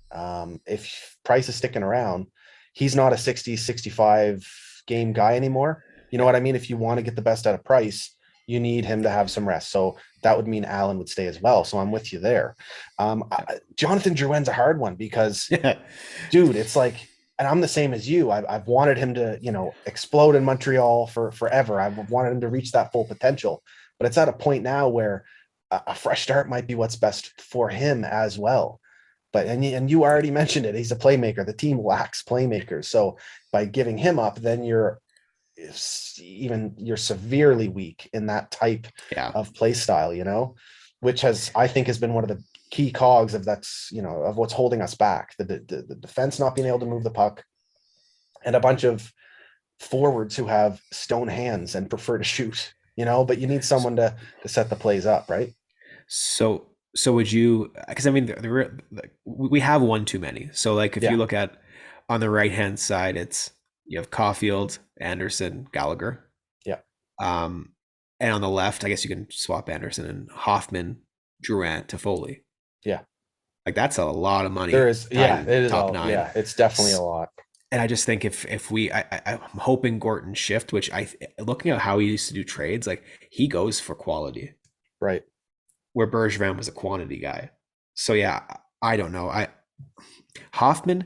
If Price is sticking around, he's not a 60, 65 game guy anymore. You know yeah, what I mean? If you want to get the best out of Price, you need him to have some rest. So that would mean Allen would stay as well. So I'm with you there. Jonathan Drouin's a hard one because, yeah. dude, it's like, and I'm the same as you. I've wanted him to, explode in Montreal for forever. I've wanted him to reach that full potential, but it's at a point now where a fresh start might be what's best for him as well. But and you already mentioned it. He's a playmaker. The team lacks playmakers. So by giving him up, then you're severely weak in that type Yeah. of play style, which I think has been one of the key cogs of what's holding us back. The defense not being able to move the puck, and a bunch of forwards who have stone hands and prefer to shoot, but you need someone to set the plays up, right? So so would you? Because I mean, we have one too many. So like, if you Yeah, look at on the right hand side, it's you have Caulfield, Anderson, Gallagher. yeah, Um, and on the left, I guess you can swap Anderson and Hoffman, Durant to Foley. yeah. Like that's a lot of There money is, tied yeah, in it is top all, nine. yeah, it's definitely a lot. And I just think if we, I'm hoping Gorton shift, which looking at how he used to do trades, like he goes for quality, Right. where Bergevin was a quantity guy. So yeah, I don't know. Hoffman,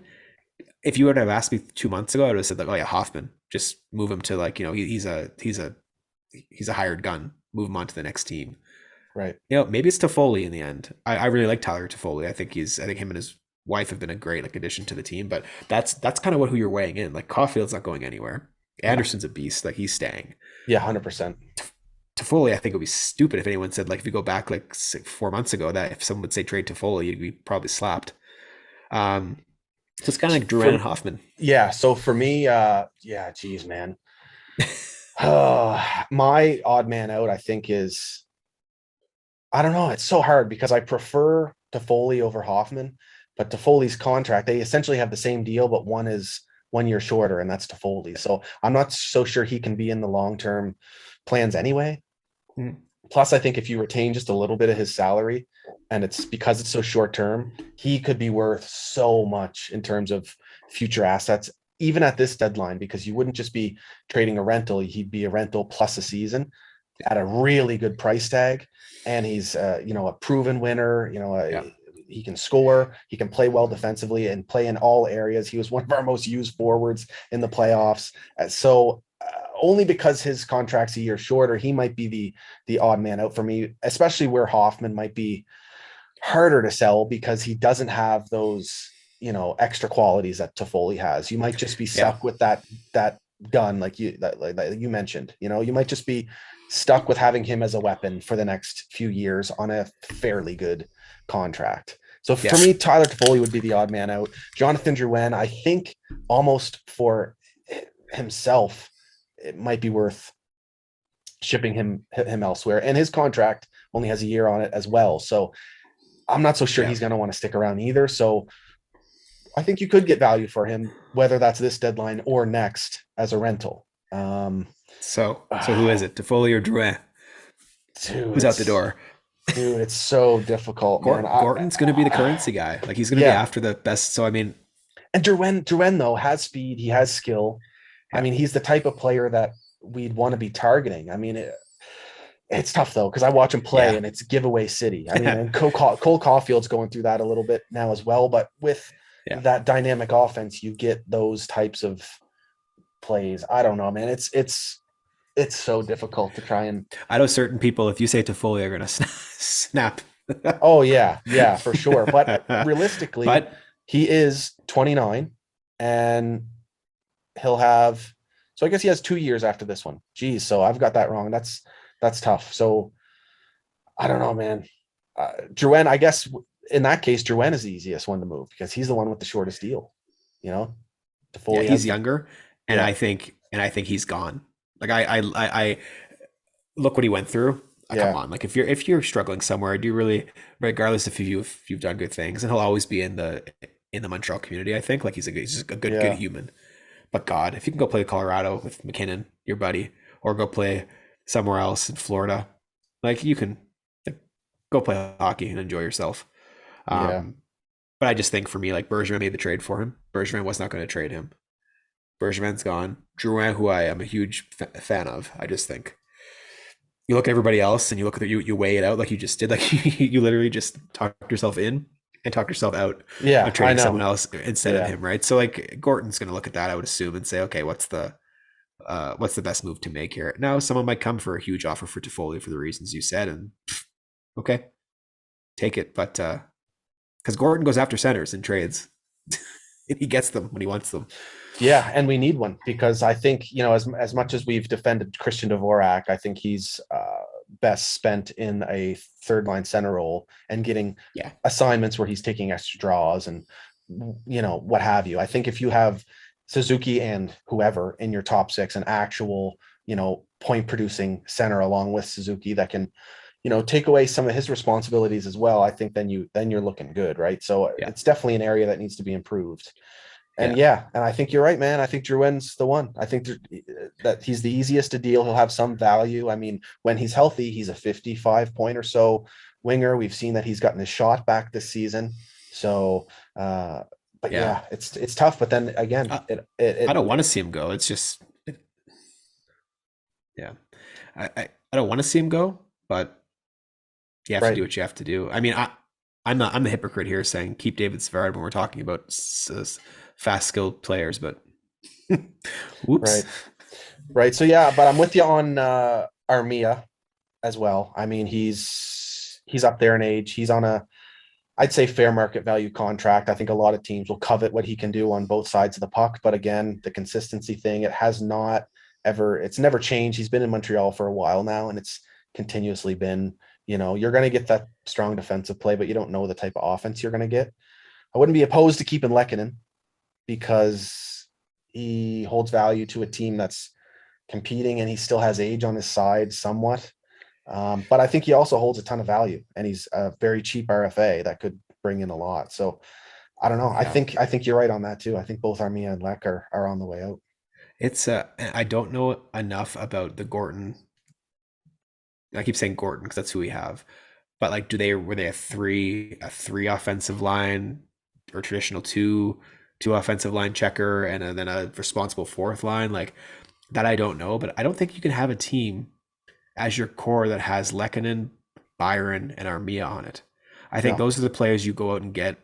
if you would have asked me 2 months ago, I would have said like, oh yeah, Hoffman, just move him to like he's a hired gun. Move him on to the next team. Right. Maybe it's Toffoli in the end. I really like Tyler Toffoli. I think him and his wife have been a great like addition to the team. But that's kind of who you're weighing in. Like Caulfield's not going anywhere. Yeah. Anderson's a beast. Like he's staying. Yeah. 100%. Toffoli, I think it would be stupid if anyone said, like, if you go back like 4 months ago, that if someone would say trade Toffoli, you'd be probably slapped. Um, so it's kind of like Drouin and For Hoffman. yeah, so for me, yeah, geez, man. My odd man out, I think, is I don't know. It's so hard because I prefer Toffoli over Hoffman, but Toffoli's contract, they essentially have the same deal, but one is 1 year shorter, and that's Toffoli. So I'm not so sure he can be in the long term plans anyway. Mm. Plus, I think if you retain just a little bit of his salary, and it's because it's so short term, he could be worth so much in terms of future assets, even at this deadline, because you wouldn't just be trading a rental, he'd be a rental plus a season at a really good price tag. And he's, a proven winner, Yeah. he can score, he can play well defensively and play in all areas. He was one of our most used forwards in the playoffs. So only because his contract's a year shorter, he might be the odd man out for me, especially where Hoffman might be harder to sell because he doesn't have those, extra qualities that Toffoli has. You might just be Yeah. stuck with that gun, like you mentioned. You might just be stuck with having him as a weapon for the next few years on a fairly good contract. So for Yeah. me, Tyler Toffoli would be the odd man out. Jonathan Drouin, I think almost for himself, it might be worth shipping him elsewhere. And his contract only has a year on it as well. So I'm not so sure Yeah. he's going to want to stick around either. So I think you could get value for him, whether that's this deadline or next as a rental. So who is it? Toffoli or Drouin? Dude, Who's out the door? it's so difficult, man. Gorton's going to be the currency guy. Like he's going to be Yeah, after the best. So I mean, and Drouin though has speed, he has skill. I yeah, mean, he's the type of player that we'd want to be targeting. I mean, it's tough though because I watch him play yeah, and it's giveaway city. I mean, and Cole Caulfield's going through that a little bit now as well. But with yeah. that dynamic offense, you get those types of plays. I don't know, man. It's so difficult to try and. I know certain people. If you say Toffoli, are going to snap. Oh yeah, for sure. But realistically, But he is 29, and he'll have. So I guess he has 2 years after this one. Geez, so I've got that wrong. That's tough. So I don't know, man. Drouin, I guess in that case, Drouin is the easiest one to move because he's the one with the shortest deal. You know, yeah, Defoe he's has. younger, and Yeah, I think he's gone. Like I look what he went through. Come yeah, on, like if you're struggling somewhere, do you really, regardless if you've done good things, and he'll always be in the Montreal community. I think like he's just a good yeah, human. But God, if you can go play Colorado with McKinnon, your buddy, or go play somewhere else in Florida, like you can like, go play hockey and enjoy yourself. yeah. Um, but I just think for me, like Bergevin made the trade for him. Bergevin was not going to trade him. Bergevin's gone. Drouin, who I am a huge fan of, I just think you look at everybody else and you look at you weigh it out like you just did. Like you literally just talked yourself in and talked yourself out Yeah, of I trading someone know. else instead of Yeah, him, right? So like Gorton's going to look at that, I would assume, and say, okay, what's the best move to make here? Now, someone might come for a huge offer for Toffoli for the reasons you said, and okay, take it. But because Gordon goes after centers in trades, he gets them when he wants them. yeah, and we need one because I think as much as we've defended Christian Dvorak, I think he's best spent in a third line center role and getting Yeah, assignments where he's taking extra draws and what have you. I think if you have Suzuki and whoever in your top six, an actual point producing center along with Suzuki that can take away some of his responsibilities as well, I think then you're looking good, right? So yeah, it's definitely an area that needs to be improved. And yeah, yeah, and I think you're right, man. I think Drouin's the one. I think that he's the easiest to deal. He'll have some value. I mean, when he's healthy, he's a 55 point or so winger. We've seen that he's gotten his shot back this season. So, but yeah. yeah, it's tough. But then again, I, I it don't want to see him go. It's just, yeah, I don't want to see him go, but you have to do right. what you have to do. I mean, I'm the hypocrite here saying keep David Savard when we're talking about fast skilled players, but whoops. Right. Right. So yeah, but I'm with you on Armia as well. I mean, he's up there in age. He's on a I'd say fair market value contract. I think a lot of teams will covet what he can do on both sides of the puck. But again, the consistency thing, it has not it's never changed. He's been in Montreal for a while now, and it's continuously been, you're going to get that strong defensive play, but you don't know the type of offense you're going to get. I wouldn't be opposed to keeping Lehkonen because he holds value to a team that's competing, and he still has age on his side somewhat. But I think he also holds a ton of value, and he's a very cheap RFA that could bring in a lot. So I don't know. I Yeah. think you're right on that too. I think both Armia and Lek are on the way out. It's I don't know enough about the Gorton. I keep saying Gorton because that's who we have. But like, were they a three offensive line or traditional two offensive line checker and then a responsible fourth line? Like that I don't know, but I don't think you can have a team as your core that has Lehkonen, Byron, and Armia on it. I think No. those are the players you go out and get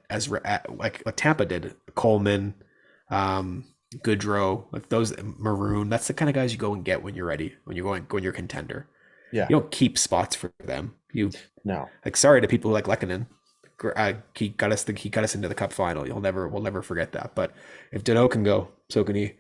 like what Tampa did. Coleman, um, Goodrow, like those Maroon. That's the kind of guys you go and get when you're ready, when you're a contender. Yeah. You don't keep spots for them. You No. like sorry to people who like Lehkonen. He got us into the cup final. We'll never forget that. But if Dano can go, so can he.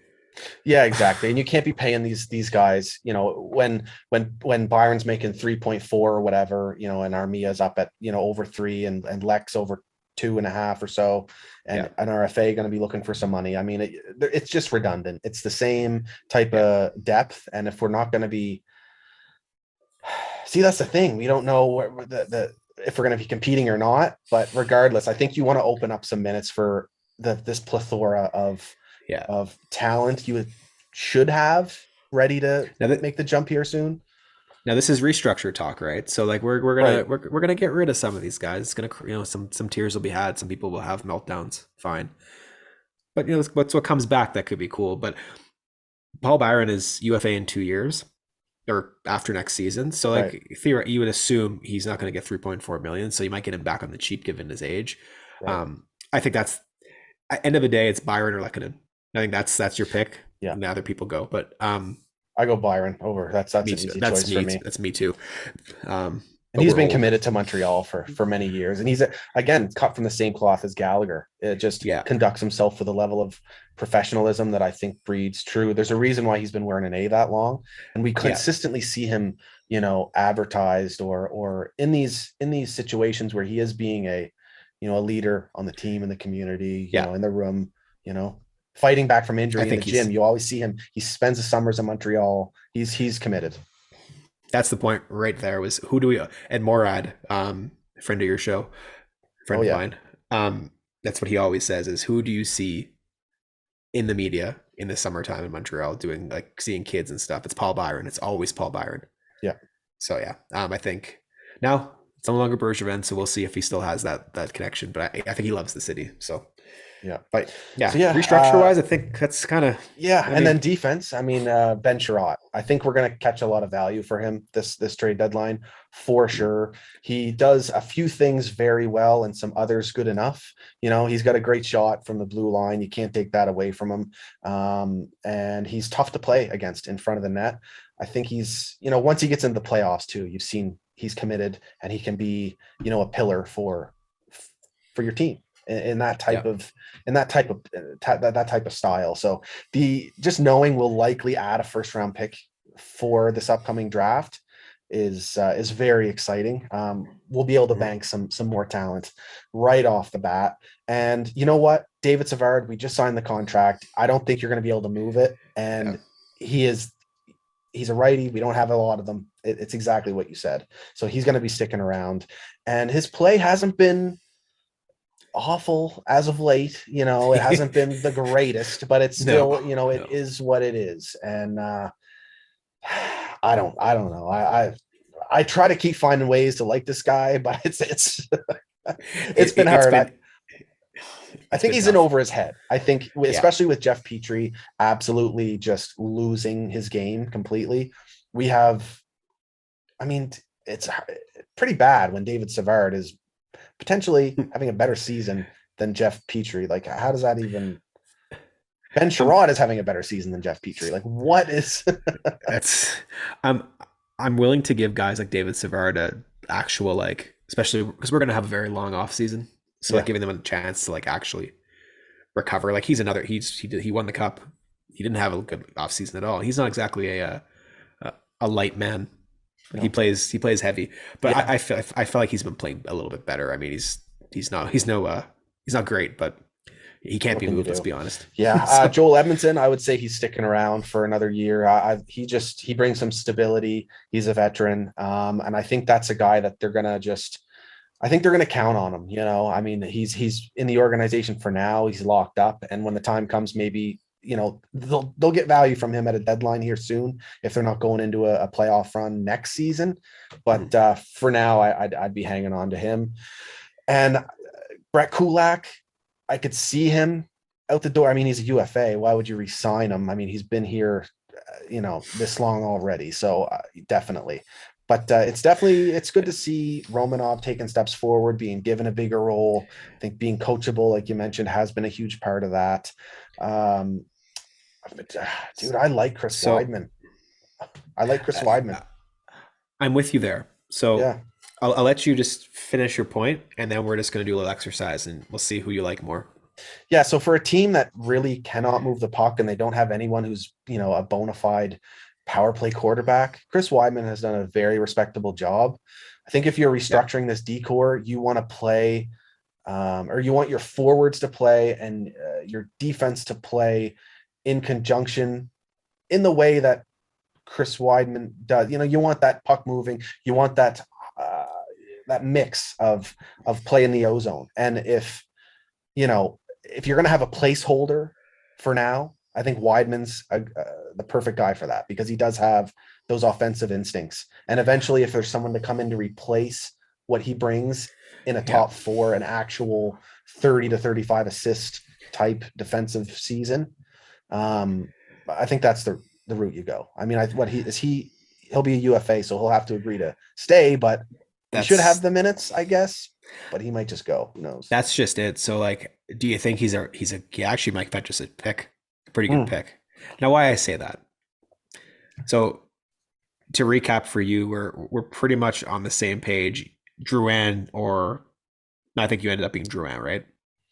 Yeah, exactly. And you can't be paying these guys, when Byron's making 3.4 or whatever, and Armia's up at, over 3 and Lex over 2.5 or so, and Yeah, an RFA going to be looking for some money. I mean, it's just redundant. It's the same type yeah, of depth. And if we're not going to be, see, that's the thing. We don't know if we're going to be competing or not, but regardless, I think you want to open up some minutes for this plethora yeah. of talent you should have ready to Now that make the jump here soon. Now this is restructure talk, right? So like we're gonna Right. we're gonna get rid of some of these guys. It's gonna some tears will be had. Some people will have meltdowns. Fine, but what's what comes back that could be cool. But Paul Byron is UFA in 2 years or after next season. So Right. like theoretically, you would assume he's not going to get 3.4 million. So you might get him back on the cheap given his age. Right. Um, I think that's at end of the day, it's Byron or Lehkonen. I think that's your pick. Yeah. And the other people go, but I go Byron over. That's me an too. easy That's choice for me. me. That's me too. And But he's we're been old. committed to Montreal for many years. And he's again cut from the same cloth as Gallagher. It just Yeah. conducts himself with a level of professionalism that I think breeds true. There's a reason why he's been wearing an A that long. And we Yeah. consistently see him, advertised or in these situations where he is being a leader on the team, in the community, Yeah. in the room, you know, fighting back from I injury in the think gym. You always see him. He spends the summers in Montreal. He's committed. that's the point right there was who do we, and Morad, friend of your show, Oh friend of yeah. mine. That's what he always says is who do you see in the media in the summertime in Montreal doing like seeing kids and stuff? It's Paul Byron. It's always Paul Byron. Yeah. So yeah, I think now it's no longer Bergevin, so we'll see if he still has that connection. But I think he loves the city. So, Yeah. but yeah, So yeah, restructure wise, I think that's kind of. yeah, I and mean, then defense. I mean, Ben Sherratt. I think we're going to catch a lot of value for him this trade deadline for sure. He does a few things very well, and some others good enough. He's got a great shot from the blue line. You can't take that away from him. And he's tough to play against in front of the net. I think he's, once he gets into the playoffs too, you've seen he's committed and he can be, a pillar for your team in that yeah, type of that type of style. So the just knowing we'll likely add a first round pick for this upcoming draft is very exciting. We'll be able to mhm, bank some more talent right off the bat. And you know what, David Savard, we just signed the contract. I don't think you're going to be able to move it. yeah. And he's a righty. We don't have a lot of them. It's exactly what you said. So he's going to be sticking around, and his play hasn't been awful as of late. It hasn't been the greatest, but it's No, still, it no. is what it is. And I don't know. I try to keep finding ways to like this guy, but it's it's It, been it, it's hard. I, been I it's think been he's in tough. over his head. I think, Yeah, especially with Jeff Petrie, absolutely just losing his game completely. We have, I mean, it's pretty bad when David Savard is potentially having a better season than Jeff Petrie. Like, how does that even? Ben I'm Sherrod is having a better season than Jeff Petrie. Like, what is? that's I'm I'm willing to give guys like David Savard a actual like, especially because we're gonna have a very long off season. So like Yeah, giving them a chance to like actually recover. Like he's another he won the cup he didn't have a good offseason at all. He's not exactly a light man. He No. plays heavy, but Yeah. I feel like he's been playing a little bit better. I mean, he's not great, but he can't What be can you moved. Let's do? be honest. Yeah. So Joel Edmondson, I would say he's sticking around for another year. He brings some stability. He's a veteran. And I think that's a guy that I think they're going to count on him. I mean, he's in the organization for now. He's locked up, and when the time comes, maybe they'll get value from him at a deadline here soon if they're not going into a playoff run next season. But for now, I'd be hanging on to him. And Brett Kulak, I could see him out the door. I mean, he's a UFA. Why would you re-sign him? I mean, he's been here, this long already. So definitely. But it's good to see Romanov taking steps forward, being given a bigger role. I think being coachable, like you mentioned, has been a huge part of that. Um, but, dude, I like Chris so Weidman. I like Chris Weidman. I'm with you there. So Yeah. I'll let you just finish your point, and then we're just going to do a little exercise, and we'll see who you like more. Yeah. So for a team that really cannot move the puck and they don't have anyone who's, a bona fide power play quarterback, Chris Weidman has done a very respectable job. I think if you're Yeah, restructuring this decor, you want to play, or you want your forwards to play and your defense to play in conjunction in the way that Chris Weidman does. You want that puck moving. You want uh, that mix of play in the ozone. And if you're going to have a placeholder for now, I think Weidman's the perfect guy for that because he does have those offensive instincts. And eventually, if there's someone to come in to replace what he brings in a yeah. top four, an actual 30 to 35 assist type defensive season, I think that's the route you go. I mean, he'll be a UFA, so he'll have to agree to stay, but he should have That's the minutes, I guess. But he might just go. Who knows? that's just it. So like, do you think he actually might fetch us a pick, a pretty good Hmm. pick. Now, why I say that? So to recap for you, we're pretty much on the same page. Drouin or no, I think you ended up being Drouin, right?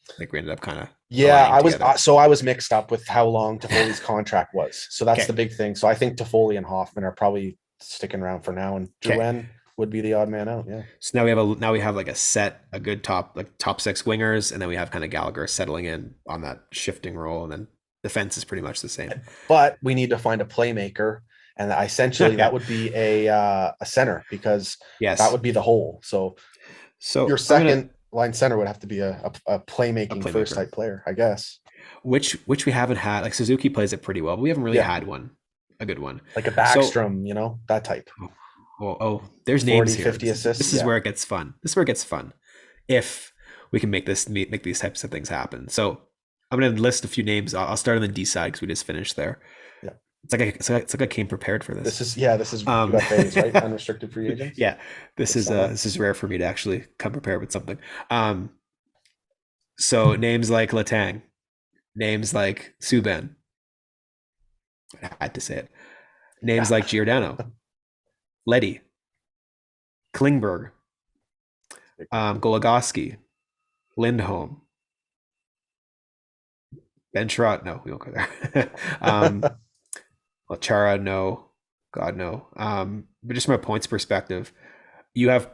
I think we ended up kind of Yeah, aligning together. I was mixed up with how long Toffoli's contract was. So that's Okay. the big thing. So I think Toffoli and Hoffman are probably sticking around for now, and Okay. Drouin would be the odd man out. Yeah. So now we have like a good top six wingers, and then we have kind of Gallagher settling in on that shifting role, and then defense is pretty much the same. But we need to find a playmaker, and essentially that Yeah. would be a center because that Yes. would be the hole. So your So I'm gonna second line center would have to be a a playmaking first playmaker, type player, I guess. which we haven't had. Like Suzuki plays it pretty well, but we haven't really Yeah, had a good one. like a So Backstrom, that type. there's names 40, here. 50 This assists. is Yeah. where it gets fun. This is where it gets fun. If we can make these types of things happen. So I'm gonna list a few names. I'll start on the D side because we just finished there. Yeah. It's like I came prepared for this. This is Um, UFAs, right? Unrestricted free agents. yeah, this Just is saw that. this is rare for me to actually come prepared with something. So names like Latang, names like Subban, I had to say it. Names Yeah. like Giordano, Letty, Klingberg, Goligoski, Lindholm, Ben Sherratt. No, we won't go there. Chara, no, God, no. But just from a points perspective, you have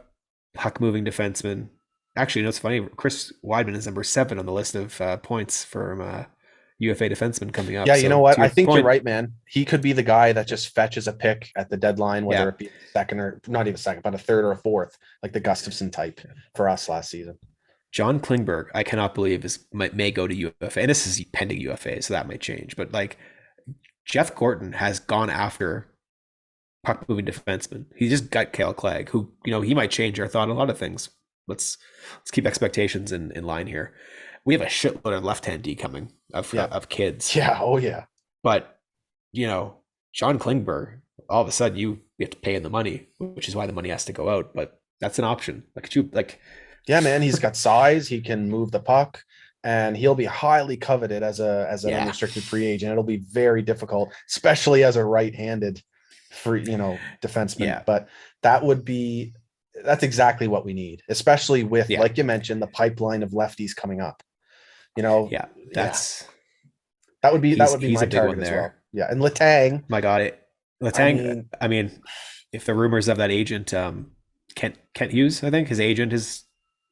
puck moving defensemen. Actually, it's funny. Chris Weidman is number 7 on the list of points from UFA defensemen coming up. Yeah, you know So what? to I your think you're point, right, man. He could be the guy that just fetches a pick at the deadline, whether yeah, it be second or not even second, but a third or a fourth, like the Gustafson type for us last season. John Klingberg, I cannot believe may go to UFA, and this is pending UFA, so that might change. But like Jeff Gorton has gone after puck moving defenseman. He just got Kale Clegg, who he might change our thought on a lot of things. Let's keep expectations in line here. We have a shitload of left hand D coming Yeah. of kids, Yeah. Oh, yeah. but John Klingberg, all of a sudden you have to pay in the money, which is why the money has to go out. But that's an option. Yeah, man. He's got size. He can move the puck, and he'll be highly coveted as an Yeah, unrestricted free agent. It'll be very difficult, especially as a right-handed free, defenseman. yeah, But that's exactly what we need, especially with, yeah, like you mentioned, the pipeline of lefties coming up. You know, yeah. yeah. that would be He's my a big target one as there. well. Yeah, and Letang. My God, I Letang. mean, I mean, if the rumors of that agent, Kent Hughes, I think his agent is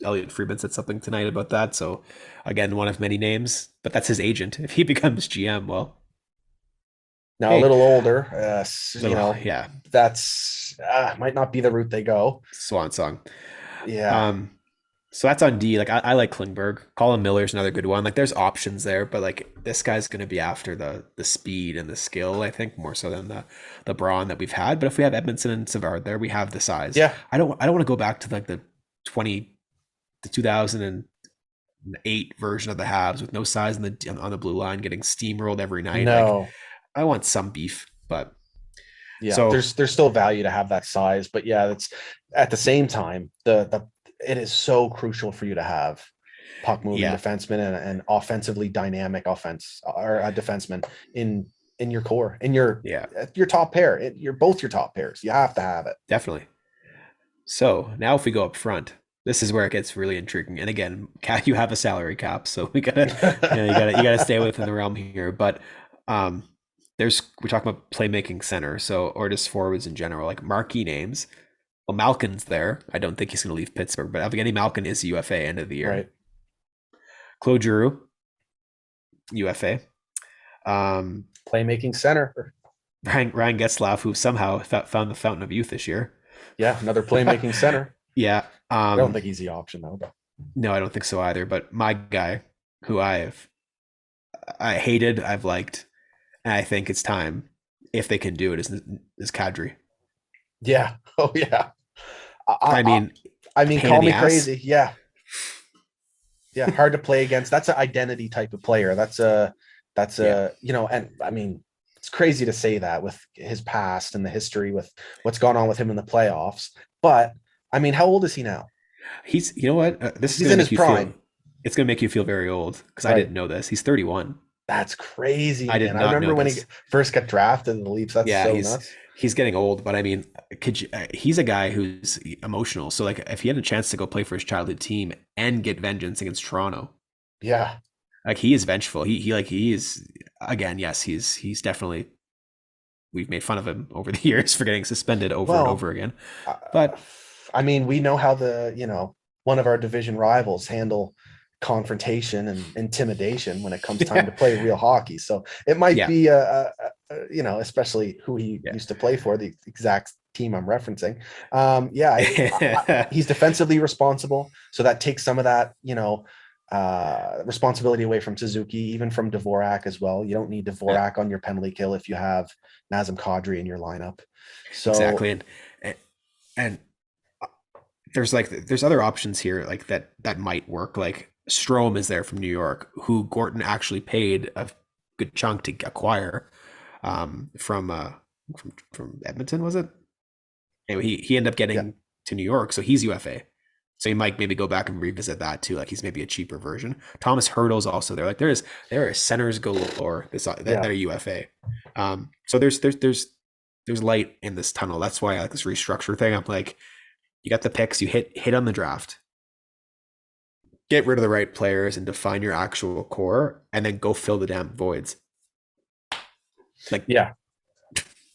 Elliot Friedman said something tonight about that. So again, one of many names, but that's his agent. If he becomes GM, well, now a hey, little older. You little know, yeah, that's might not be the route they go. swan song. Yeah, Um, so that's on D. Like I like Klingberg. Colin Miller's another good one. Like there's options there, but like this guy's going to be after the speed and the skill. I think more so than the brawn that we've had. But if we have Edmondson and Savard there, we have the size. yeah. I don't want to go back to like the 2008 version of the Habs with no size on the blue line, getting steamrolled every night. Like No, I want some beef, but yeah. so There's still value to have that size, but yeah, that's at the same time the it is so crucial for you to have puck moving yeah, defensemen and offensively dynamic offense or a defenseman in your core in yeah, your top pair. You're both your top pairs. You have to have it. definitely. So now if we go up front, this is where it gets really intriguing. And again, you have a salary cap, so we gotta, you gotta stay within the realm here. But um, we're talking about playmaking center, so or just forwards in general, like marquee names. Well, Malkin's there. I don't think he's going to leave Pittsburgh, but Evgeny Malkin is UFA end of the year. Right. Claude Giroux, UFA. Playmaking center. Ryan Getzlaf, who somehow found the fountain of youth this year. Yeah, another playmaking center. Yeah. I don't think he's the option though. But No, I don't think so either. But my guy, who I hated, I've liked, and I think it's time if they can do it is Kadri. yeah. Oh yeah. I I, mean, I mean, pain in call the me ass. crazy. Yeah. Yeah. Hard to play against. That's an identity type of player. That's Yeah, a, you know, and I mean, it's crazy to say that with his past and the history with what's gone on with him in the playoffs. But I mean, how old is he now? he's. You know what? This is He's gonna in his make you feel. prime, It's gonna make you feel very old because I right? didn't know this. He's 31. That's crazy, I did man. I not know remember when he this. first got drafted in the Leafs. That's Yeah, so nuts. he's getting old, but I mean, he's a guy who's emotional. So like, if he had a chance to go play for his childhood team and get vengeance against Toronto, Yeah. like he is vengeful. He is again. Yes, he's definitely. We've made fun of him over the years for getting suspended over and Well, over again, uh, but I mean, we know how one of our division rivals handle confrontation and intimidation when it comes time to play real hockey. So it might yeah, be especially who he yeah, used to play for, the exact team I'm referencing. Yeah, yeah, he's defensively responsible, so that takes some of that, responsibility away from Suzuki, even from Dvorak as well. You don't need Dvorak on your penalty kill if you have Nazem Kadri in your lineup. So exactly. And there's other options here like that might work. Like Strom is there from New York, who Gorton actually paid a good chunk to acquire from Edmonton, was it? Anyway, he ended up yeah, getting to New York, so he's UFA. So you might maybe go back and revisit that too. Like he's maybe a cheaper version. Thomas Hurdle's also there. Like there are centers galore that yeah. are UFA. So there's light in this tunnel. That's why I like this restructure thing. I'm like, you got the picks, you hit on the draft, get rid of the right players and define your actual core, and then go fill the damn voids. Like, Yeah.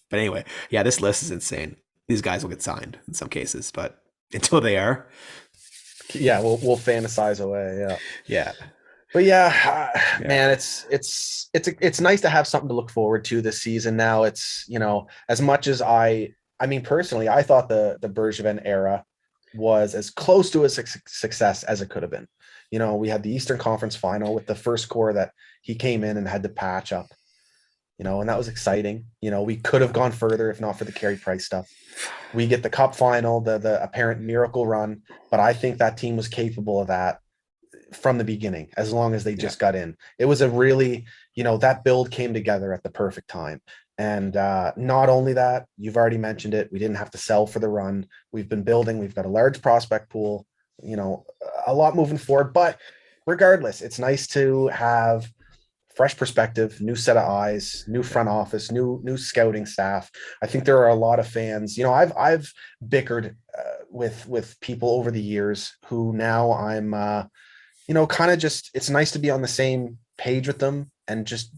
but anyway, yeah, this list is insane. These guys will get signed in some cases, but until they are, Yeah, we'll fantasize away. Yeah, yeah, but yeah, yeah, man, it's nice to have something to look forward to this season. Now it's, as much as I mean personally, I thought the Bergevin era was as close to a success as it could have been. We had the Eastern Conference Final with the first core that he came in and had to patch up. And that was exciting. We could have gone further if not for the Carey Price stuff. We get the Cup final, the apparent miracle run, but I think that team was capable of that from the beginning, as long as they yeah, just got in. It was a really, that build came together at the perfect time. And not only that, you've already mentioned it, we didn't have to sell for the run. We've been building, we've got a large prospect pool, a lot moving forward. But regardless, it's nice to have fresh perspective, new set of eyes, new yeah. front office, new scouting staff. I think there are a lot of fans. I've bickered with people over the years who now I'm kind of just, it's nice to be on the same page with them and just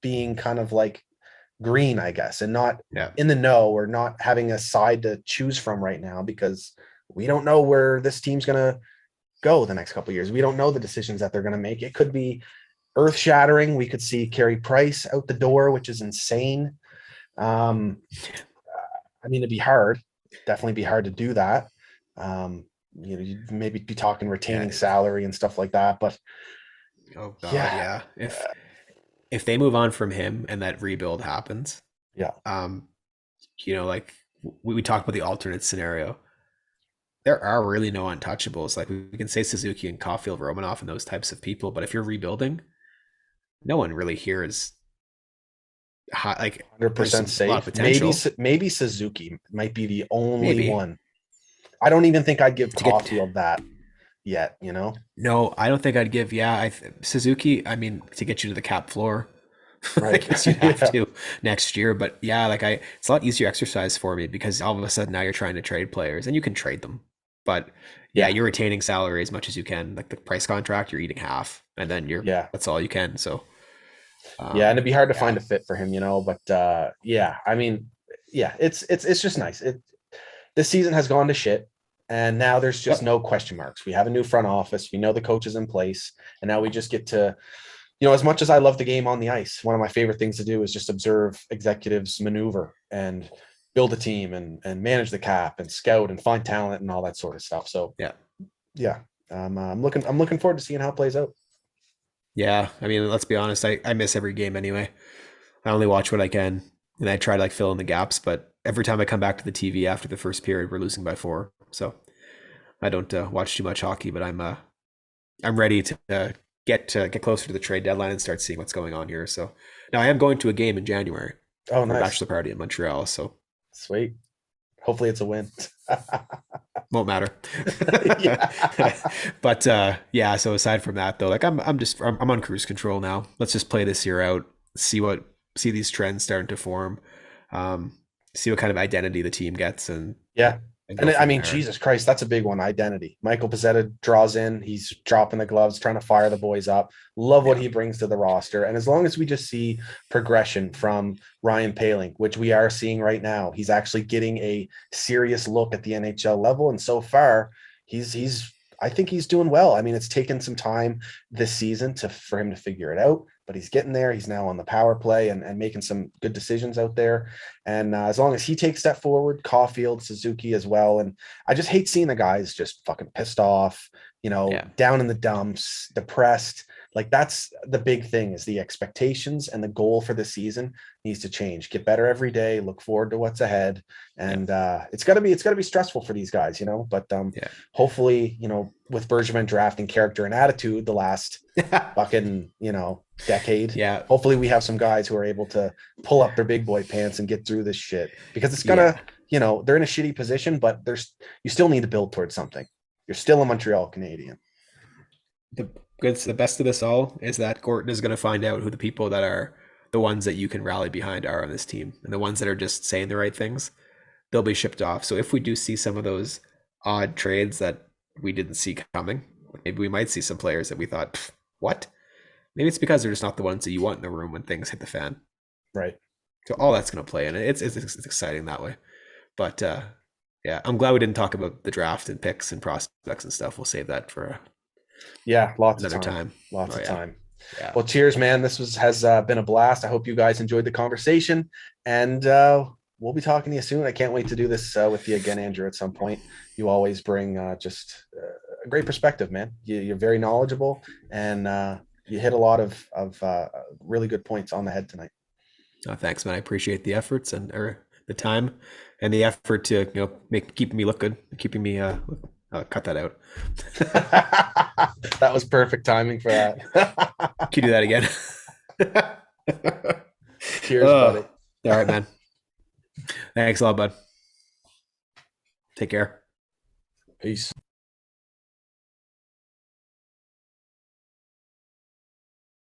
being kind of like green, I guess, and not Yeah. in the know, or not having a side to choose from right now, because we don't know where this team's going to go the next couple of years. We don't know the decisions that they're going to make. It could be earth shattering. We could see Carey Price out the door, which is insane. Um, I mean, it'd be hard, definitely be hard to do that. You'd maybe be talking Yeah. retaining salary and stuff like that, but Oh God, yeah, yeah. If they move on from him and that rebuild happens, yeah, um, like we talked about the alternate scenario. There are really no untouchables. Like we can say Suzuki and Caulfield, Romanoff, and those types of people, but if you're rebuilding, no one really here is high, like there's 100% a lot of safe. potential. Maybe Suzuki might be the only Maybe one. I don't even think I'd give to get Caulfield that yet, you know? no, I don't think I'd give. Yeah, Suzuki. I mean, to get you to the cap floor, I Right. guess you'd have Yeah. to next year. But yeah, like it's a lot easier exercise for me because all of a sudden now you're trying to trade players and you can trade them. But yeah, Yeah. you're retaining salary as much as you can. Like the price contract, you're eating half, and then Yeah. that's all you can. So Yeah. And it'd be hard to yeah, find a fit for him, you know, but yeah, I mean, yeah, it's just nice. This season has gone to shit, and now there's just yep, no question marks. We have a new front office. We know the coach is in place, and now we just get to, as much as I love the game on the ice, one of my favorite things to do is just observe executives maneuver and build a team and manage the cap and scout and find talent and all that sort of stuff. So yeah, yeah, I'm looking forward to seeing how it plays out. yeah. I mean, let's be honest. I miss every game anyway. I only watch what I can, and I try to like fill in the gaps. But every time I come back to the TV after the first period, we're losing by 4. So I don't watch too much hockey, but I'm ready to get closer to the trade deadline and start seeing what's going on here. So now I am going to a game in January Oh, for a nice, bachelor party in Montreal, so sweet. Hopefully, it's a win. won't matter. Yeah, But yeah, so aside from that though, like I'm on cruise control now. Let's just play this year out, see these trends starting to form, um, see what kind of identity the team gets, yeah. and And go I from mean, there. Jesus Christ, that's a big one. Identity. Michael Pezzetta draws in. He's dropping the gloves, trying to fire the boys up. Love what Yeah, he brings to the roster. And as long as we just see progression from Ryan Paling, which we are seeing right now, he's actually getting a serious look at the NHL level. And so far, he's I think he's doing well. I mean, it's taken some time this season for him to figure it out, but he's getting there. He's now on the power play and making some good decisions out there. And as long as he takes step forward, Caulfield, Suzuki as well. And I just hate seeing the guys just fucking pissed off, yeah, down in the dumps, depressed. Like that's the big thing, is the expectations and the goal for the season needs to change. Get better every day. Look forward to what's ahead. yeah, And it's gotta be stressful for these guys, But hopefully, with Bergevin drafting character and attitude the last yeah, fucking, decade, yeah, hopefully we have some guys who are able to pull up their big boy pants and get through this shit, because it's yeah. gonna, they're in a shitty position, but you still need to build towards something. You're still a Montreal Canadian. The the best of this all is that Gorton is going to find out who the people that are the ones that you can rally behind are on this team, and the ones that are just saying the right things, they'll be shipped off. So if we do see some of those odd trades that we didn't see coming, maybe we might see some players that we thought, what? Maybe it's because they're just not the ones that you want in the room when things hit the fan. Right. So all that's going to play in it. It's exciting that way. But yeah, I'm glad we didn't talk about the draft and picks and prospects and stuff. We'll save that for Yeah, lots of another time. time. Lots Oh of yeah, time. yeah. Well, cheers, man. This has been a blast. I hope you guys enjoyed the conversation, and we'll be talking to you soon. I can't wait to do this with you again, Andrew, at some point. You always bring just a great perspective, man. You're very knowledgeable, and you hit a lot of really good points on the head tonight. Oh, thanks, man. I appreciate the efforts and or the time and the effort to make keeping me look good, keeping me cut that out. That was perfect timing for that. Can you do that again? Cheers, Oh, buddy. all right, man. Thanks a lot, bud. Take care. Peace.